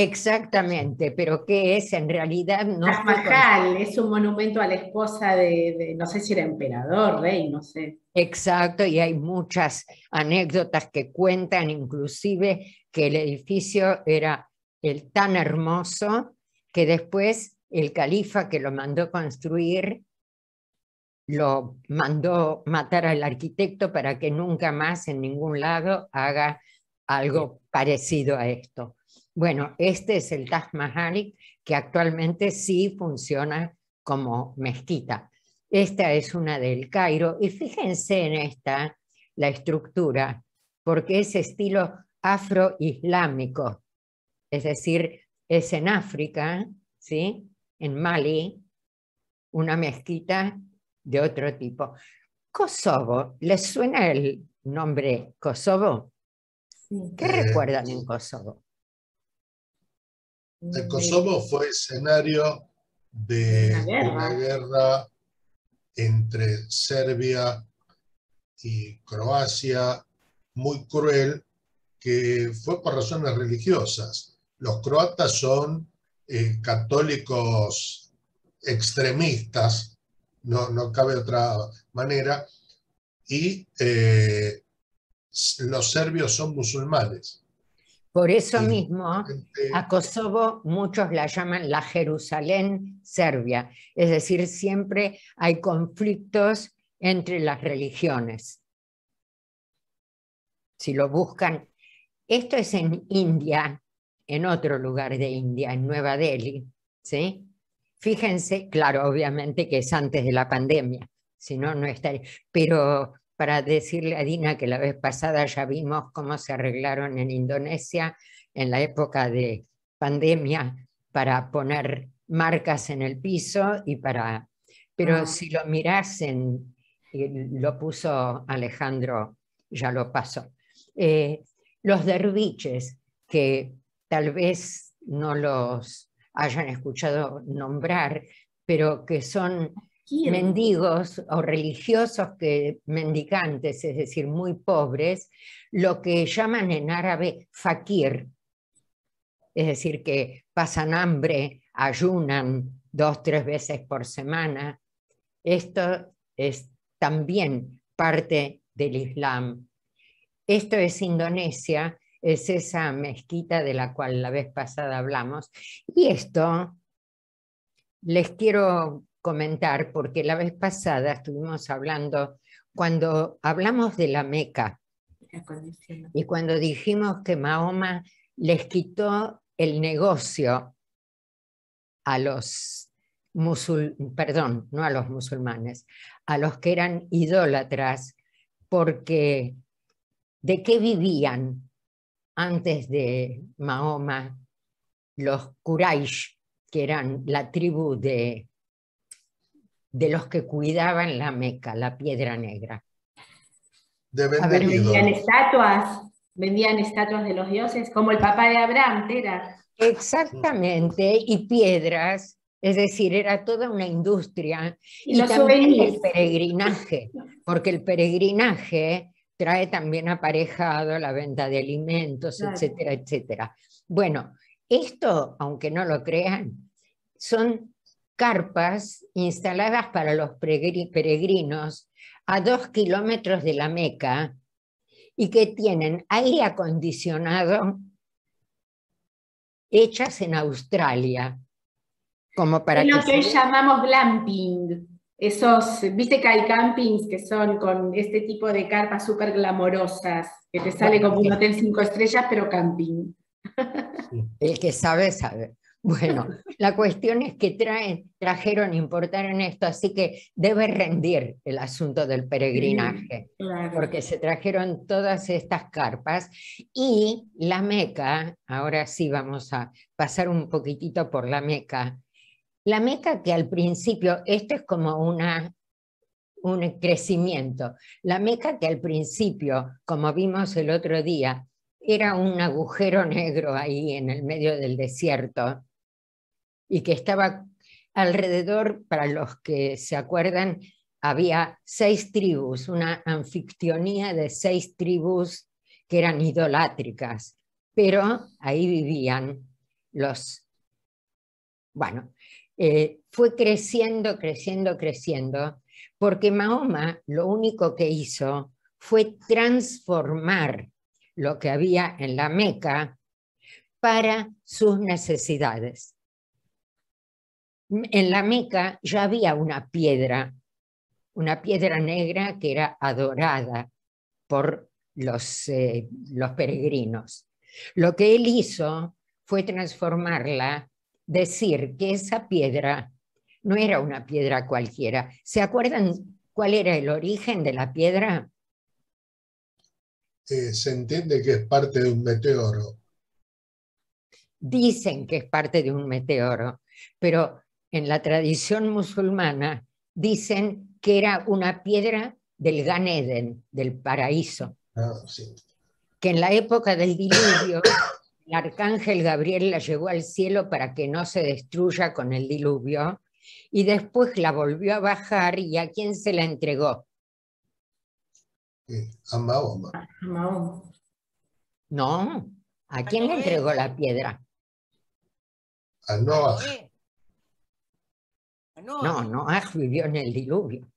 Exactamente, pero ¿qué es? En realidad no Taj fue Mahal es un monumento a la esposa no sé si era emperador, rey, no sé. exacto, y hay muchas anécdotas que cuentan inclusive que el edificio era tan hermoso que después el califa que lo mandó construir lo mandó matar al arquitecto para que nunca más en ningún lado haga algo parecido a esto. Bueno, este es el Taj Mahal, que actualmente sí funciona como mezquita. Esta es una del Cairo, y fíjense en esta, la estructura, porque es estilo afroislámico, es decir, es en África, ¿sí? En Mali, una mezquita de otro tipo. Kosovo, ¿les suena el nombre Kosovo? Sí. ¿Qué recuerdan en Kosovo? El Kosovo fue escenario de una guerra entre Serbia y Croacia, muy cruel, que fue por razones religiosas. Los croatas son católicos extremistas, no cabe otra manera, y los serbios son musulmanes. Por eso mismo, a Kosovo muchos la llaman la Jerusalén serbia, es decir, siempre hay conflictos entre las religiones. Si lo buscan, esto es en India, en otro lugar de India, en Nueva Delhi, ¿sí? Fíjense, claro, obviamente que es antes de la pandemia, si no, no estaría. Pero para decirle a Dina que la vez pasada ya vimos cómo se arreglaron en Indonesia en la época de pandemia para poner marcas en el piso y para... Pero si lo mirasen, lo puso Alejandro, ya lo pasó. Los derviches, que tal vez no los hayan escuchado nombrar, pero que son mendigos o religiosos mendicantes, es decir, muy pobres, lo que llaman en árabe fakir, es decir, que pasan hambre, ayunan 2 o 3 veces por semana. Esto es también parte del Islam. Esto es Indonesia, es esa mezquita de la cual la vez pasada hablamos. Y esto les quiero comentar porque la vez pasada estuvimos hablando, cuando hablamos de la Meca y cuando dijimos que Mahoma les quitó el negocio a los perdón, no a los musulmanes, a los que eran idólatras, porque ¿de qué vivían antes de Mahoma los Quraysh, que eran la tribu de los que cuidaban la Meca, la Piedra Negra? Vendían estatuas de los dioses, como el papá de Abraham, era. Exactamente, y piedras, es decir, era toda una industria. Y también el peregrinaje, porque el peregrinaje trae también aparejado la venta de alimentos, claro, etcétera, etcétera. Bueno, esto, aunque no lo crean, son carpas instaladas para los peregrinos a 2 kilómetros de la Meca y que tienen aire acondicionado, hechas en Australia. Como para es lo que hoy llamamos glamping. Esos, viste que hay campings que son con este tipo de carpas súper glamorosas, que te sale como un hotel 5 estrellas, pero camping. El que sabe, sabe. Bueno, la cuestión es que importaron esto, así que debe rendir el asunto del peregrinaje, claro, porque se trajeron todas estas carpas y la Meca, ahora sí vamos a pasar un poquitito por la Meca. La Meca que al principio, esto es como un crecimiento, la Meca que al principio, como vimos el otro día, era un agujero negro ahí en el medio del desierto y que estaba alrededor, para los que se acuerdan, había 6 tribus, una anfictionía de 6 tribus que eran idolátricas, pero ahí vivían Bueno, fue creciendo, porque Mahoma lo único que hizo fue transformar lo que había en la Meca para sus necesidades. En la Meca ya había una piedra negra que era adorada por los peregrinos. Lo que él hizo fue transformarla, decir que esa piedra no era una piedra cualquiera. ¿Se acuerdan cuál era el origen de la piedra? Se entiende que es parte de un meteoro. Dicen que es parte de un meteoro, pero en la tradición musulmana dicen que era una piedra del Gan Eden, del paraíso. Sí. Que en la época del diluvio, el arcángel Gabriel la llevó al cielo para que no se destruya con el diluvio, y después la volvió a bajar, ¿y a quién se la entregó? A Mahoma. A Mahoma. No, ¿a quién le entregó la piedra? A Noah. No, Noah vivió en el diluvio.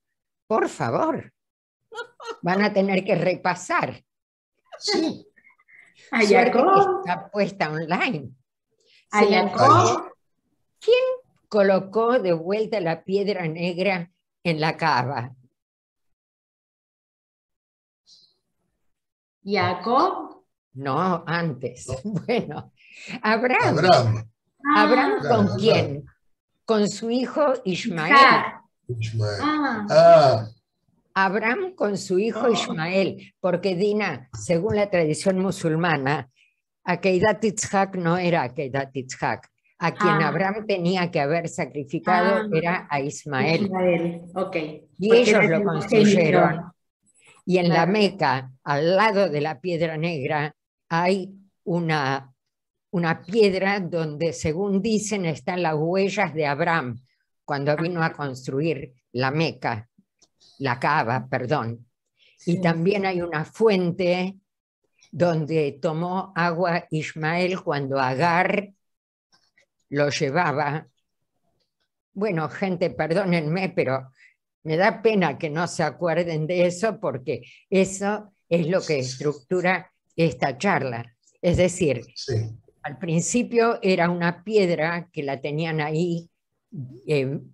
Por favor, van a tener que repasar. Sí. ¿A Suerte que Jacob? está puesta online. ¿A Jacob? ¿Quién colocó de vuelta la piedra negra en la Kaaba? ¿Jacob? No, antes. Bueno, Abraham. Abraham. ¿Con quién? Con su hijo Ismael. Abraham con su hijo Ismael, porque Dina, según la tradición musulmana, Akeidat Yitzhak no era Akeidat Yitzhak. A quien Abraham tenía que haber sacrificado era a Ismael. Okay. Y porque ellos lo construyeron. Y en la Meca, al lado de la piedra negra, hay una piedra donde, según dicen, están las huellas de Abraham cuando vino a construir la Meca, la Kaaba, perdón. Sí. Y también hay una fuente donde tomó agua Ismael cuando Agar lo llevaba. Bueno, gente, perdónenme, pero me da pena que no se acuerden de eso, porque eso es lo que estructura esta charla. Es decir, sí. Al principio era una piedra que la tenían ahí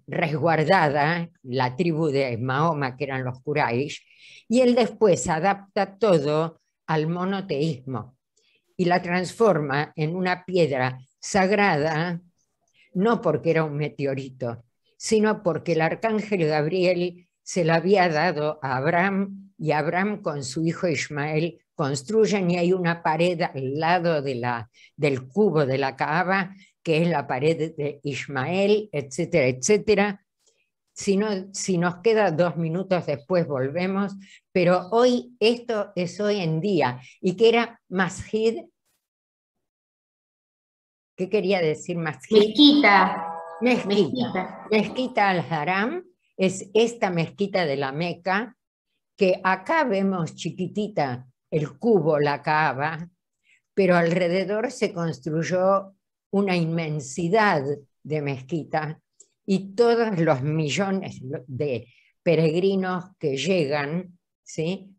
resguardada, la tribu de Mahoma, que eran los Quraysh, y él después adapta todo al monoteísmo y la transforma en una piedra sagrada, no porque era un meteorito, sino porque el arcángel Gabriel se la había dado a Abraham, y Abraham con su hijo Ismael construyen, y hay una pared al lado del cubo de la Kaaba, que es la pared de Ismael, etcétera, etcétera. Si nos queda 2 minutos después volvemos, pero hoy, esto es hoy en día. ¿Y qué era Masjid? ¿Qué quería decir Masjid? Mezquita al-Haram es esta mezquita de la Meca, que acá vemos chiquitita el cubo, la Kaaba, pero alrededor se construyó una inmensidad de mezquita, y todos los millones de peregrinos que llegan, ¿sí?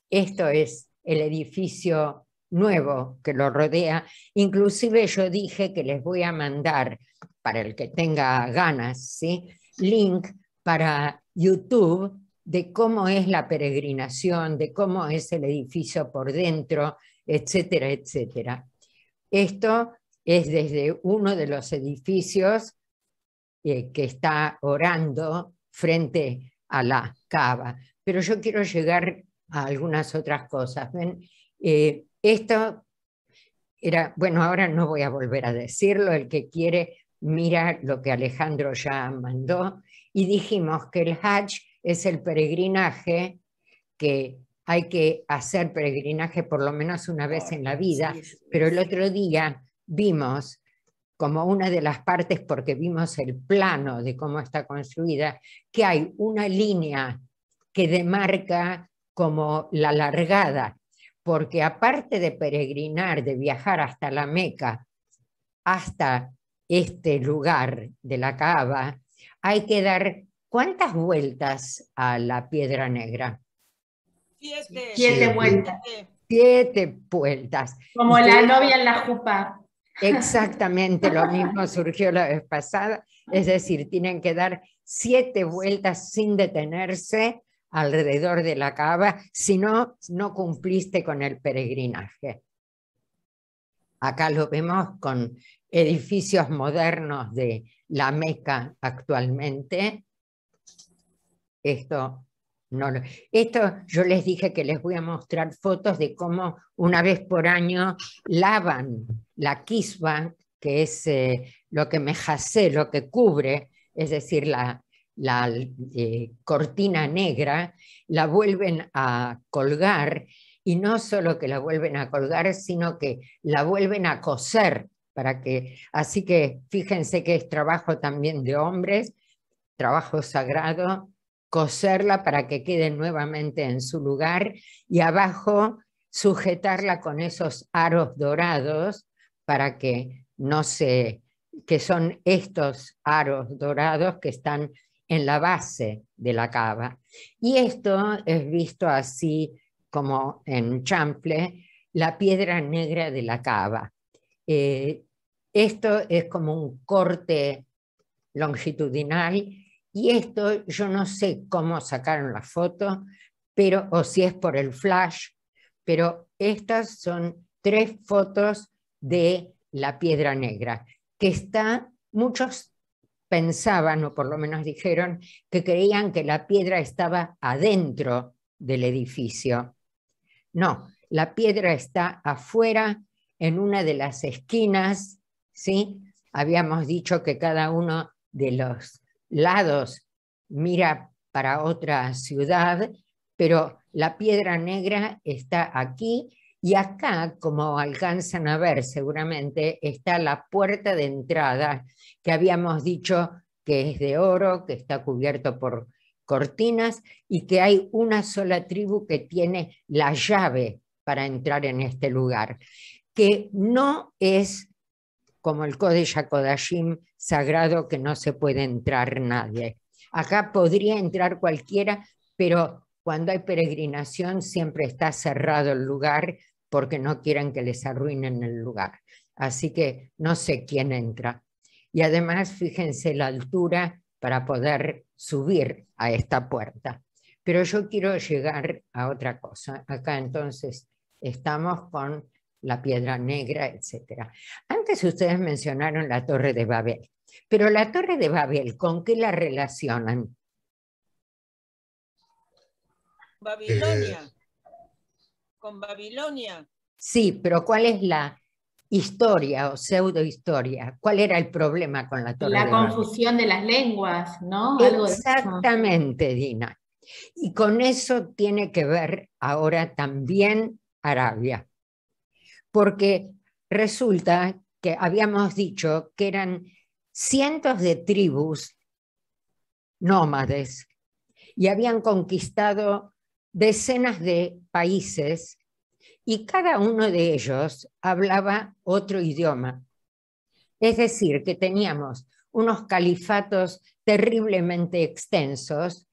Esto es el edificio nuevo que lo rodea. Inclusive yo dije que les voy a mandar, para el que tenga ganas, ¿sí?, link para YouTube de cómo es la peregrinación, de cómo es el edificio por dentro, etcétera, etcétera. Esto es desde uno de los edificios que está orando frente a la Kaaba. Pero yo quiero llegar a algunas otras cosas. ¿Ven? Esto era, bueno, ahora no voy a volver a decirlo, el que quiere mira lo que Alejandro ya mandó, y dijimos que el Hajj es el peregrinaje que hay que hacer peregrinaje por lo menos una vez en la vida, pero el otro día vimos como una de las partes, porque vimos el plano de cómo está construida, que hay una línea que demarca como la largada, porque aparte de peregrinar, de viajar hasta la Meca hasta este lugar de la Kaaba, hay que dar ¿cuántas vueltas a la Piedra Negra? 7. 7 vueltas. 7 vueltas. Como la novia en la jupa. Exactamente lo mismo surgió la vez pasada, es decir, tienen que dar 7 vueltas sin detenerse alrededor de la Kaaba, si no, no cumpliste con el peregrinaje. Acá lo vemos con edificios modernos de la Meca actualmente. Esto yo les dije que les voy a mostrar fotos de cómo una vez por año lavan la kisba, que es lo que mejasé, lo que cubre, es decir, la cortina negra, la vuelven a colgar, y no solo que la vuelven a colgar, sino que la vuelven a coser, así que fíjense que es trabajo también de hombres, trabajo sagrado, coserla para que quede nuevamente en su lugar, y abajo sujetarla con esos aros dorados para que no se, que son estos aros dorados que están en la base de la Kaaba. Y esto es visto así como en Chample, la piedra negra de la Kaaba. Esto es como un corte longitudinal, y esto yo no sé cómo sacaron la foto, pero, o si es por el flash, pero estas son 3 fotos de la Piedra Negra, que muchos pensaban, o por lo menos dijeron, que creían que la piedra estaba adentro del edificio. No, la piedra está afuera, en una de las esquinas, ¿sí? Habíamos dicho que cada uno de los lados mira para otra ciudad, pero la Piedra Negra está aquí, y acá, como alcanzan a ver seguramente, está la puerta de entrada, que habíamos dicho que es de oro, que está cubierto por cortinas, y que hay una sola tribu que tiene la llave para entrar en este lugar, que no es como el Kodesh HaKodashim sagrado, que no se puede entrar nadie. Acá podría entrar cualquiera, pero cuando hay peregrinación siempre está cerrado el lugar porque no quieren que les arruinen el lugar. Así que no sé quién entra. Y además, fíjense la altura para poder subir a esta puerta. Pero yo quiero llegar a otra cosa. Acá entonces estamos con la Piedra Negra, etc. Antes ustedes mencionaron la Torre de Babel, pero la Torre de Babel, ¿con qué la relacionan? Babilonia. Con Babilonia. Sí, pero ¿cuál es la historia o pseudohistoria? ¿Cuál era el problema con la Torre de Babel? La confusión de las lenguas, ¿no? Exactamente, Dina. Y con eso tiene que ver ahora también Arabia. Porque resulta que habíamos dicho que eran cientos de tribus nómades y habían conquistado decenas de países, y cada uno de ellos hablaba otro idioma. Es decir, que teníamos unos califatos terriblemente extensos,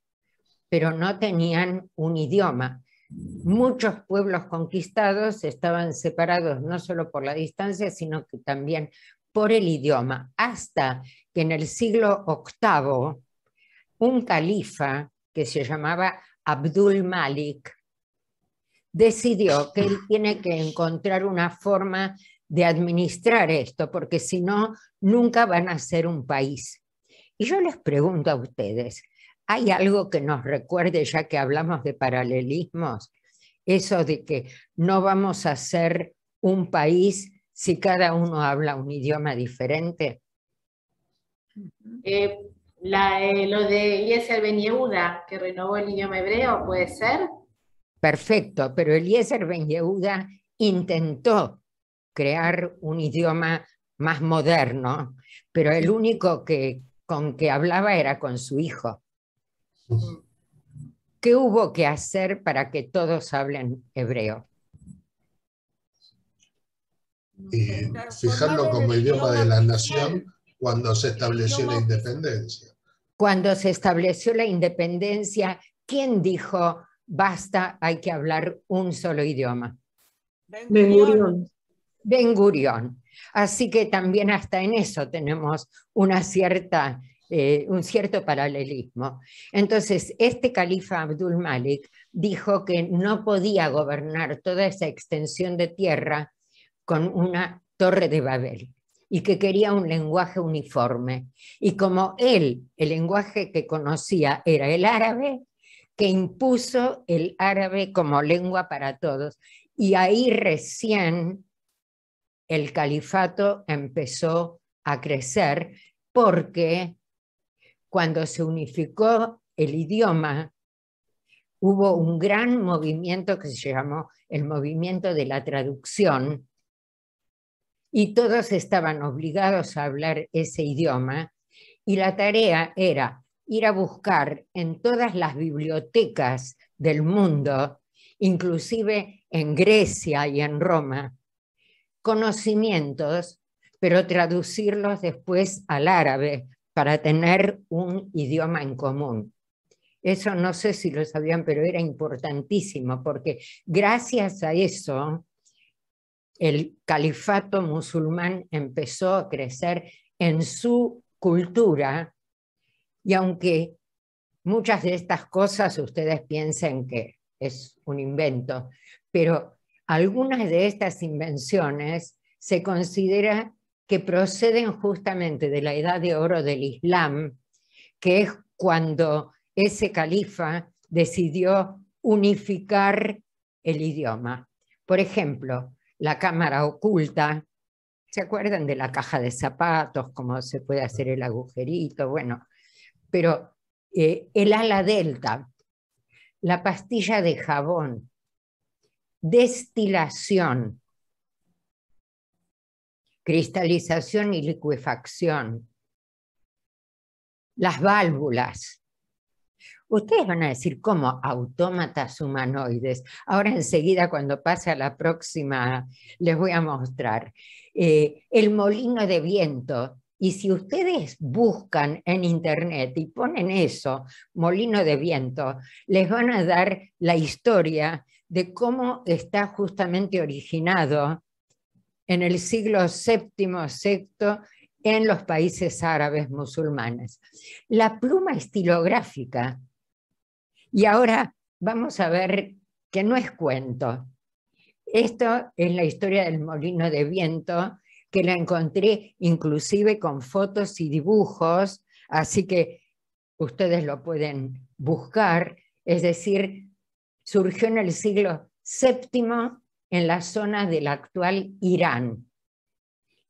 pero no tenían un idioma. Muchos pueblos conquistados estaban separados no solo por la distancia, sino que también por el idioma, hasta que en el siglo VIII un califa que se llamaba Abdul Malik decidió que él tiene que encontrar una forma de administrar esto, porque si no, nunca van a ser un país. Y yo les pregunto a ustedes, ¿hay algo que nos recuerde, ya que hablamos de paralelismos, eso de que no vamos a ser un país si cada uno habla un idioma diferente? Lo de Eliezer Ben Yehuda, que renovó el idioma hebreo, ¿puede ser? Perfecto, pero Eliezer Ben Yehuda intentó crear un idioma más moderno, pero el único con que hablaba era con su hijo. ¿Qué hubo que hacer para que todos hablen hebreo? y fijarlo como idioma de la nación cuando se estableció la independencia. Cuando se estableció la independencia, ¿quién dijo, basta, hay que hablar un solo idioma? Ben-Gurión. Ben-Gurión. Así que también hasta en eso tenemos una cierta, un cierto paralelismo. Entonces, este califa Abdul Malik dijo que no podía gobernar toda esa extensión de tierra con una torre de Babel y que quería un lenguaje uniforme. Y como él, el lenguaje que conocía era el árabe, que impuso el árabe como lengua para todos. Y ahí recién el califato empezó a crecer, porque cuando se unificó el idioma, hubo un gran movimiento que se llamó el movimiento de la traducción, y todos estaban obligados a hablar ese idioma, y la tarea era ir a buscar en todas las bibliotecas del mundo, inclusive en Grecia y en Roma, conocimientos, pero traducirlos después al árabe para tener un idioma en común. Eso no sé si lo sabían, pero era importantísimo, porque gracias a eso el califato musulmán empezó a crecer en su cultura, y aunque muchas de estas cosas ustedes piensen que es un invento, pero algunas de estas invenciones se considera que proceden justamente de la edad de oro del Islam, que es cuando ese califa decidió unificar el idioma. Por ejemplo, la cámara oculta, ¿se acuerdan de la caja de zapatos, cómo se puede hacer el agujerito? Bueno, pero el ala delta, la pastilla de jabón, destilación, cristalización y licuefacción, las válvulas. Ustedes van a decir, ¿cómo autómatas humanoides? Ahora enseguida, cuando pase a la próxima, les voy a mostrar. El molino de viento. Y si ustedes buscan en internet y ponen eso, molino de viento, les van a dar la historia de cómo está justamente originado en el siglo VII, VI, en los países árabes musulmanes. La pluma estilográfica. Y ahora vamos a ver que no es cuento. Esto es la historia del molino de viento, que la encontré inclusive con fotos y dibujos, así que ustedes lo pueden buscar. Es decir, surgió en el siglo VII en la zona del actual Irán,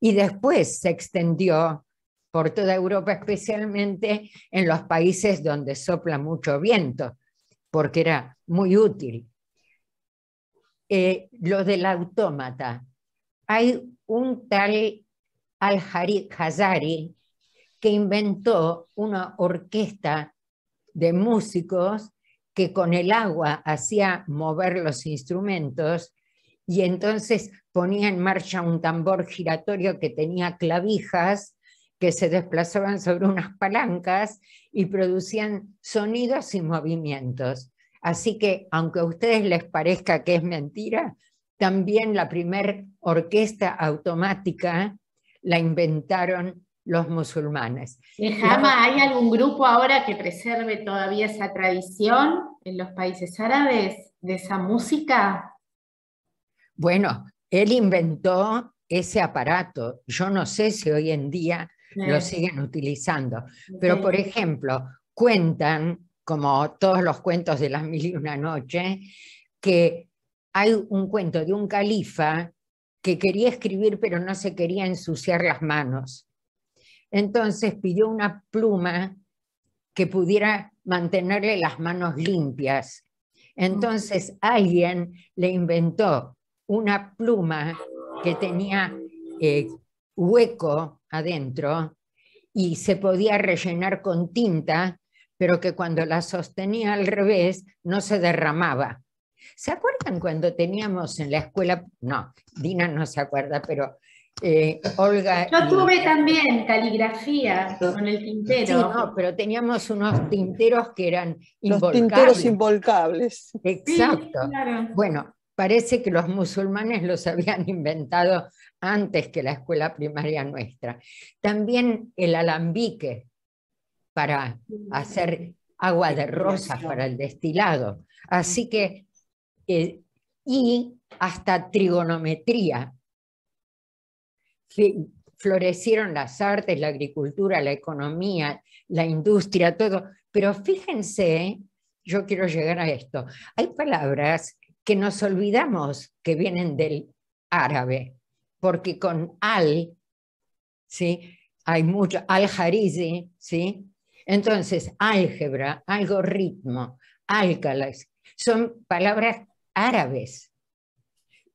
y después se extendió por toda Europa, especialmente en los países donde sopla mucho viento, porque era muy útil. Lo del autómata. Hay un tal Al-Hazari que inventó una orquesta de músicos que con el agua hacía mover los instrumentos, y entonces ponía en marcha un tambor giratorio que tenía clavijas que se desplazaban sobre unas palancas y producían sonidos y movimientos. Así que, aunque a ustedes les parezca que es mentira, también la primera orquesta automática la inventaron los musulmanes. Nehama, ¿hay algún grupo ahora que preserve todavía esa tradición en los países árabes de esa música? Bueno, él inventó ese aparato. Yo no sé si hoy en día lo siguen utilizando. Pero, por ejemplo, cuentan, como todos los cuentos de las mil y una noche, que hay un cuento de un califa que quería escribir pero no se quería ensuciar las manos. Entonces pidió una pluma que pudiera mantenerle las manos limpias. Entonces alguien le inventó una pluma que tenía hueco adentro y se podía rellenar con tinta, pero que cuando la sostenía al revés no se derramaba. ¿Se acuerdan cuando teníamos en la escuela? No, Dina no se acuerda, pero Olga... Yo tuve también caligrafía con el tintero. Sí, no, pero teníamos unos tinteros que eran Los tinteros involcables. involcables. Exacto. Sí, claro. Bueno, parece que los musulmanes los habían inventado antes que la escuela primaria nuestra. También el alambique para hacer agua de rosas para el destilado. Así que, y hasta trigonometría. Florecieron las artes, la agricultura, la economía, la industria, todo. Pero fíjense, yo quiero llegar a esto. Hay palabras que nos olvidamos que vienen del árabe, porque con al, ¿sí? Hay mucho, al-Jarizi, ¿sí? Entonces, álgebra, algoritmo, álcalas, son palabras árabes.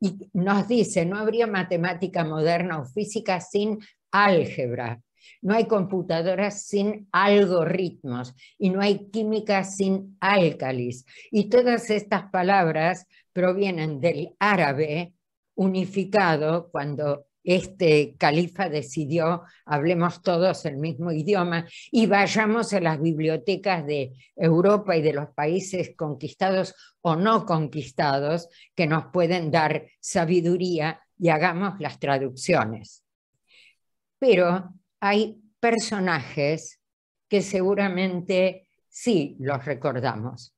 Y nos dice, no habría matemática moderna o física sin álgebra, no hay computadoras sin algoritmos y no hay química sin álcalis. Y todas estas palabras provienen del árabe unificado cuando este califa decidió hablemos todos el mismo idioma y vayamos a las bibliotecas de Europa y de los países conquistados o no conquistados que nos pueden dar sabiduría y hagamos las traducciones. Pero hay personajes que seguramente sí los recordamos.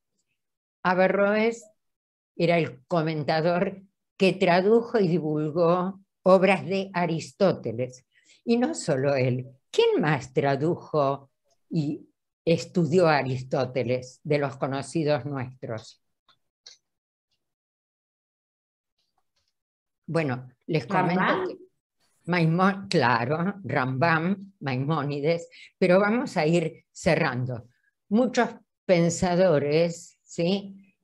Averroes era el comentador que tradujo y divulgó obras de Aristóteles. Y no solo él. ¿Quién más tradujo y estudió a Aristóteles de los conocidos nuestros? Bueno, les comento que claro, Rambam, Maimónides, pero vamos a ir cerrando. Muchos pensadores, ¿sí?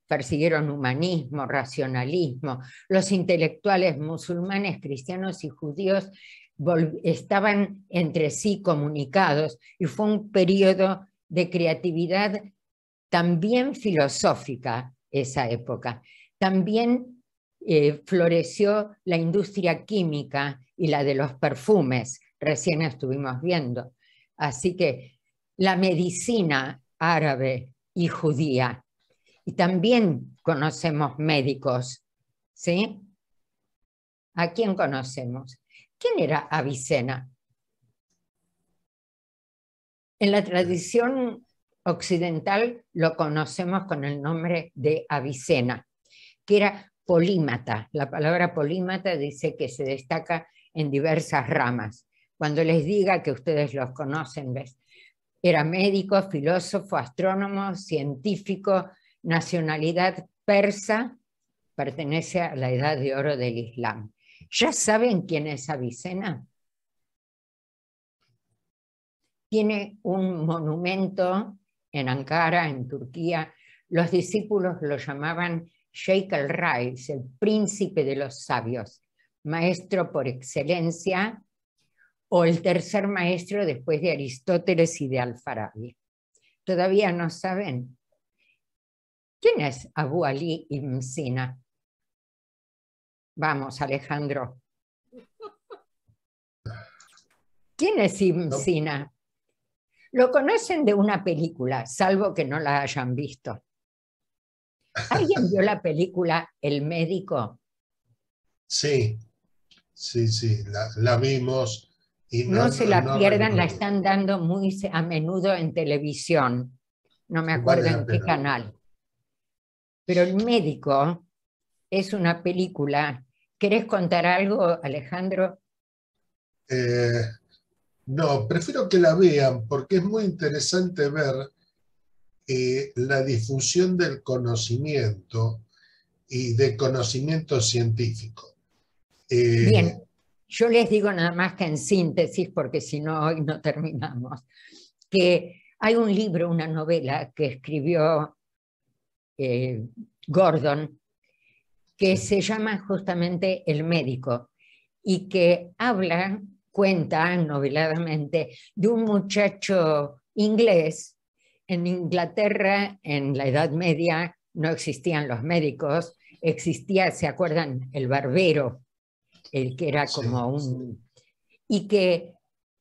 Persiguieron humanismo, racionalismo. Los intelectuales musulmanes, cristianos y judíos estaban entre sí comunicados y fue un periodo de creatividad también filosófica esa época. También floreció la industria química y la de los perfumes, recién estuvimos viendo. Así que la medicina árabe y judía. Y también conocemos médicos, ¿sí? ¿A quién conocemos? ¿Quién era Avicena? En la tradición occidental lo conocemos con el nombre de Avicena, que era polímata. La palabra polímata dice que se destaca en diversas ramas. Cuando les diga que ustedes los conocen, ¿ves? Era médico, filósofo, astrónomo, científico, nacionalidad persa, pertenece a la edad de oro del Islam. ¿Ya saben quién es Avicena? Tiene un monumento en Ankara, en Turquía. Los discípulos lo llamaban Sheikh al-Rais, el príncipe de los sabios, maestro por excelencia, o el tercer maestro después de Aristóteles y de Al-Farabi. ¿Todavía no saben? ¿Quién es Abu Ali ibn Sina? Vamos, Alejandro. ¿Quién es Ibn Sina? Lo conocen de una película, salvo que no la hayan visto. ¿Alguien vio la película El médico? Sí, la vimos. Y no se la pierdan, la recuerdo. están dando muy a menudo en televisión. No me acuerdo Vale la en qué pena. canal. Pero El médico es una película. ¿Querés contar algo, Alejandro? No, prefiero que la vean porque es muy interesante ver la difusión del conocimiento y de conocimiento científico. Bien, yo les digo nada más que en síntesis, porque si no hoy no terminamos, que hay un libro, una novela que escribió Gordon, que se llama justamente El médico, y que cuenta noveladamente de un muchacho inglés en Inglaterra en la Edad Media, no existían los médicos, existía, ¿se acuerdan? El barbero, el que era como un... Y que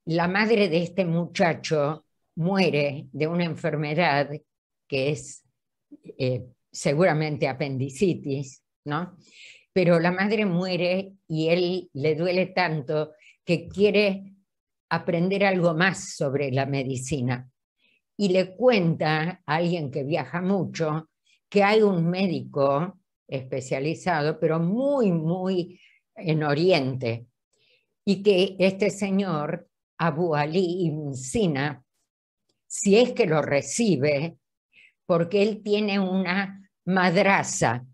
la madre de este muchacho muere de una enfermedad que es seguramente apendicitis, ¿no? Pero la madre muere y él le duele tanto que quiere aprender algo más sobre la medicina. Y le cuenta a alguien que viaja mucho que hay un médico especializado, pero muy en Oriente, y que este señor, Abu Ali ibn Sina, si es que lo recibe, porque él tiene una madrasa.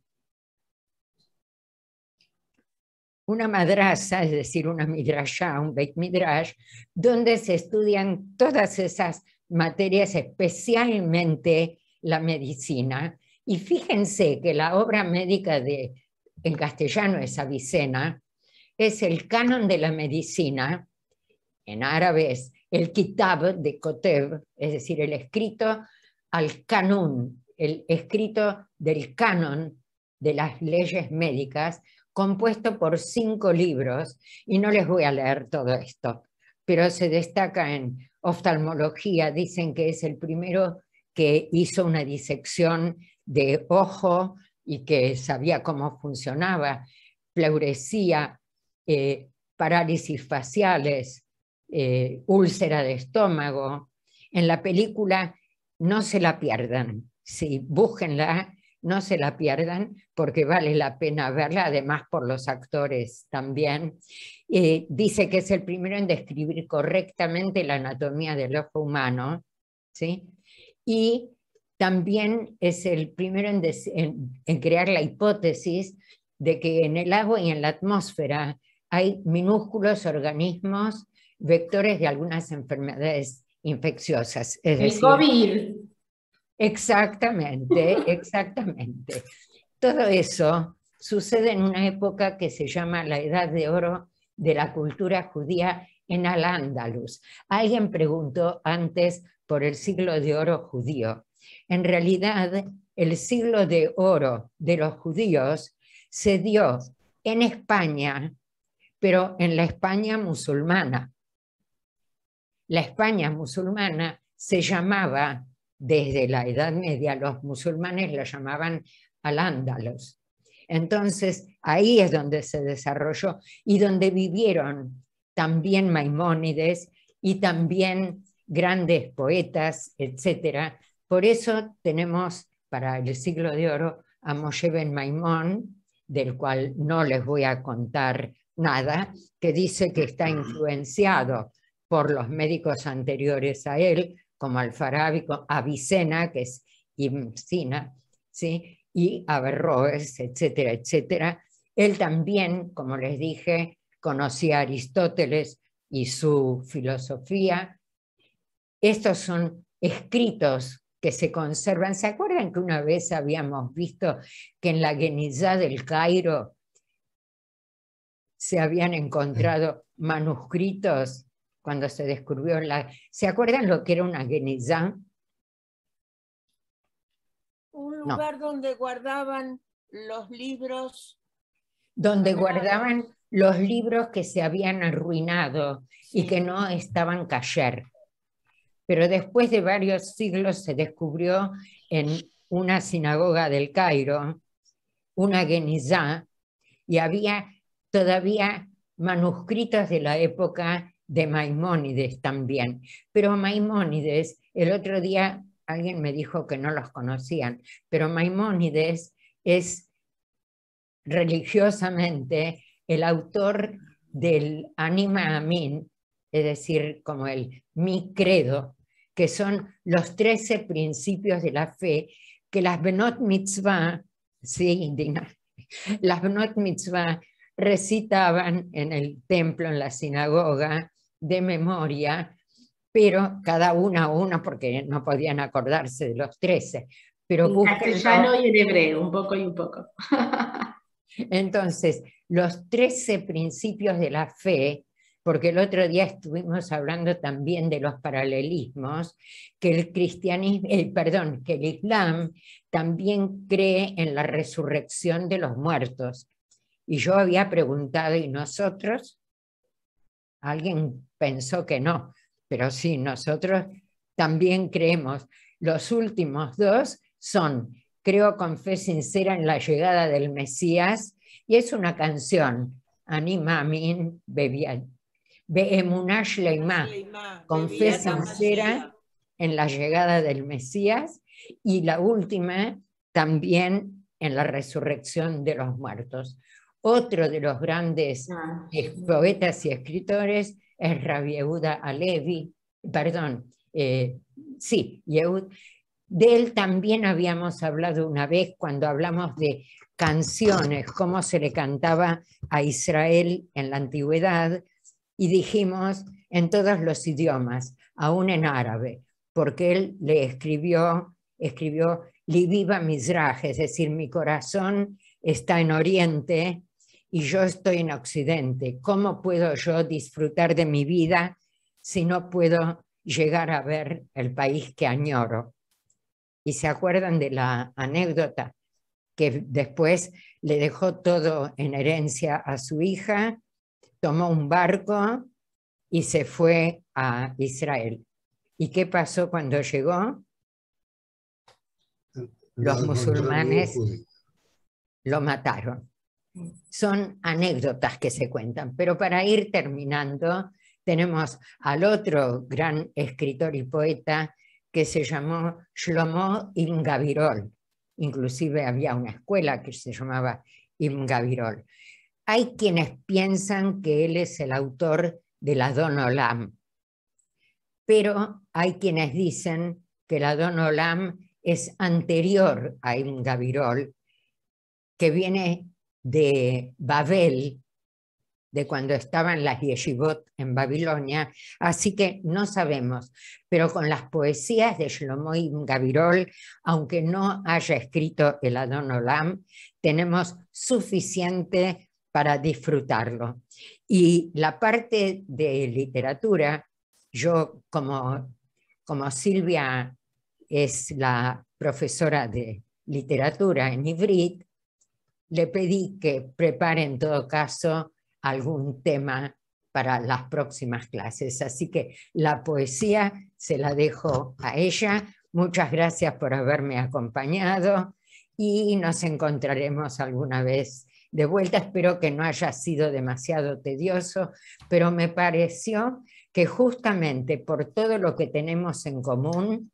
Una madrasa, es decir, una midrashá, un Beit Midrash, donde se estudian todas esas materias, especialmente la medicina. Y fíjense que la obra médica en castellano es Avicena, es el canon de la medicina, en árabe es el Kitab de Kotev, es decir, el escrito al Kanun, el escrito del canon de las leyes médicas, compuesto por 5 libros, y no les voy a leer todo esto, pero se destaca en oftalmología, dicen que es el primero que hizo una disección de ojo y que sabía cómo funcionaba, pleuresía, parálisis faciales, úlcera de estómago. En la película no se la pierdan, sí, búsquenla, no se la pierdan porque vale la pena verla, además por los actores también. Dice que es el primero en describir correctamente la anatomía del ojo humano, ¿sí? Y también es el primero en crear la hipótesis de que en el agua y en la atmósfera hay minúsculos organismos vectores de algunas enfermedades infecciosas. Es decir, COVID. Exactamente, exactamente. Todo eso sucede en una época que se llama la Edad de Oro de la cultura judía en Al-Ándalus. Alguien preguntó antes por el siglo de oro judío. En realidad, el siglo de oro de los judíos se dio en España, pero en la España musulmana. La España musulmana se llamaba, desde la Edad Media, los musulmanes la llamaban Al-Ándalus. Entonces, ahí es donde se desarrolló y donde vivieron también Maimónides y también grandes poetas, etc. Por eso tenemos para el siglo de oro a Moshe ben Maimón, del cual no les voy a contar nada, que dice que está influenciado por los médicos anteriores a él, como Al-Farabi, Avicena, que es Ibn Sina, ¿sí? Y Averroes, etcétera, etcétera. Él también, como les dije, conocía a Aristóteles y su filosofía. Estos son escritos que se conservan. ¿Se acuerdan que una vez habíamos visto que en la Genizá del Cairo se habían encontrado manuscritos cuando se descubrió la... ¿Se acuerdan lo que era una Genizá? Un lugar donde guardaban los libros. Donde guardaban los libros que se habían arruinado y que no estaban kasher. Pero después de varios siglos se descubrió en una sinagoga del Cairo una Genizá y había todavía manuscritos de la época de Maimónides también. Pero Maimónides, el otro día alguien me dijo que no los conocían, pero Maimónides es religiosamente el autor del Anima Amin, es decir, como el mi credo, que son los 13 principios de la fe que las Benot Mitzvah, sí, las Benot Mitzvah recitaban en el templo, en la sinagoga, de memoria, pero cada una a una porque no podían acordarse de los 13. Pero en castellano y en hebreo, un poco y un poco. Entonces, los 13 principios de la fe porque el otro día estuvimos hablando también de los paralelismos, que el cristianismo, que el Islam también cree en la resurrección de los muertos. Y yo había preguntado, ¿y nosotros? Alguien pensó que no, pero sí, nosotros también creemos. Los últimos dos son, creo con fe sincera en la llegada del Mesías, y es una canción, Ani Mamin Be'emunah Shleimá, con fe sincera en la llegada del Mesías, y la última también en la resurrección de los muertos. Otro de los grandes poetas y escritores es Rabbi Yehuda Alevi, Yehud. De él también habíamos hablado una vez cuando hablamos de canciones, cómo se le cantaba a Israel en la antigüedad, y dijimos en todos los idiomas, aún en árabe, porque él le escribió Libi Bamizraj, es decir, mi corazón está en Oriente y yo estoy en Occidente. ¿Cómo puedo yo disfrutar de mi vida si no puedo llegar a ver el país que añoro? ¿Y se acuerdan de la anécdota que después le dejó todo en herencia a su hija, tomó un barco y se fue a Israel? ¿Y qué pasó cuando llegó? Los musulmanes lo mataron. Son anécdotas que se cuentan, pero para ir terminando, tenemos al otro gran escritor y poeta que se llamó Shlomo Ibn Gabirol. Inclusive había una escuela que se llamaba Ibn Gabirol. Hay quienes piensan que él es el autor del Adon Olam, pero hay quienes dicen que el Adon Olam es anterior a Ibn Gabirol, que viene de Babel, de cuando estaban las yeshivot en Babilonia, así que no sabemos, pero con las poesías de Shlomo Ibn Gabirol, aunque no haya escrito el Adon Olam, tenemos suficiente para disfrutarlo. Y la parte de literatura, yo como Silvia es la profesora de literatura en Ivrit, le pedí que prepare en todo caso algún tema para las próximas clases. Así que la poesía se la dejo a ella. Muchas gracias por haberme acompañado y nos encontraremos alguna vez de vuelta. Espero que no haya sido demasiado tedioso, pero me pareció que justamente por todo lo que tenemos en común,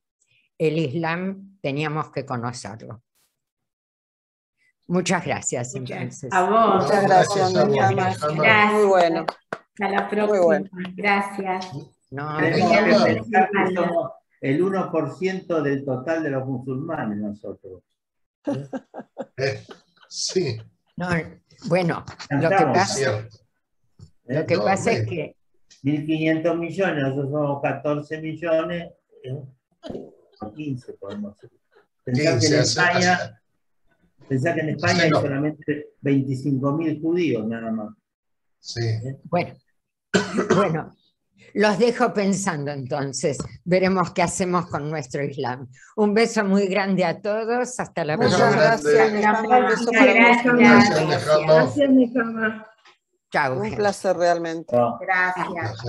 el Islam teníamos que conocerlo. Muchas gracias. Entonces. A vos. Muchas gracias. Gracias. Muy bueno. Hasta la próxima. Bueno. Gracias. No, somos el 1% del total de los musulmanes nosotros. Sí. no, bueno, lo que pasa es que 1.500 millones, nosotros somos 14 millones, o 15 podemos decir. Pensá que en España hay solamente 25.000 judíos nada más. Sí. Bueno, los dejo pensando entonces. Veremos qué hacemos con nuestro Islam. Un beso muy grande a todos. Hasta la próxima. Muchas gracias. Gracias, Nehama. Chao. Un placer realmente. Gracias.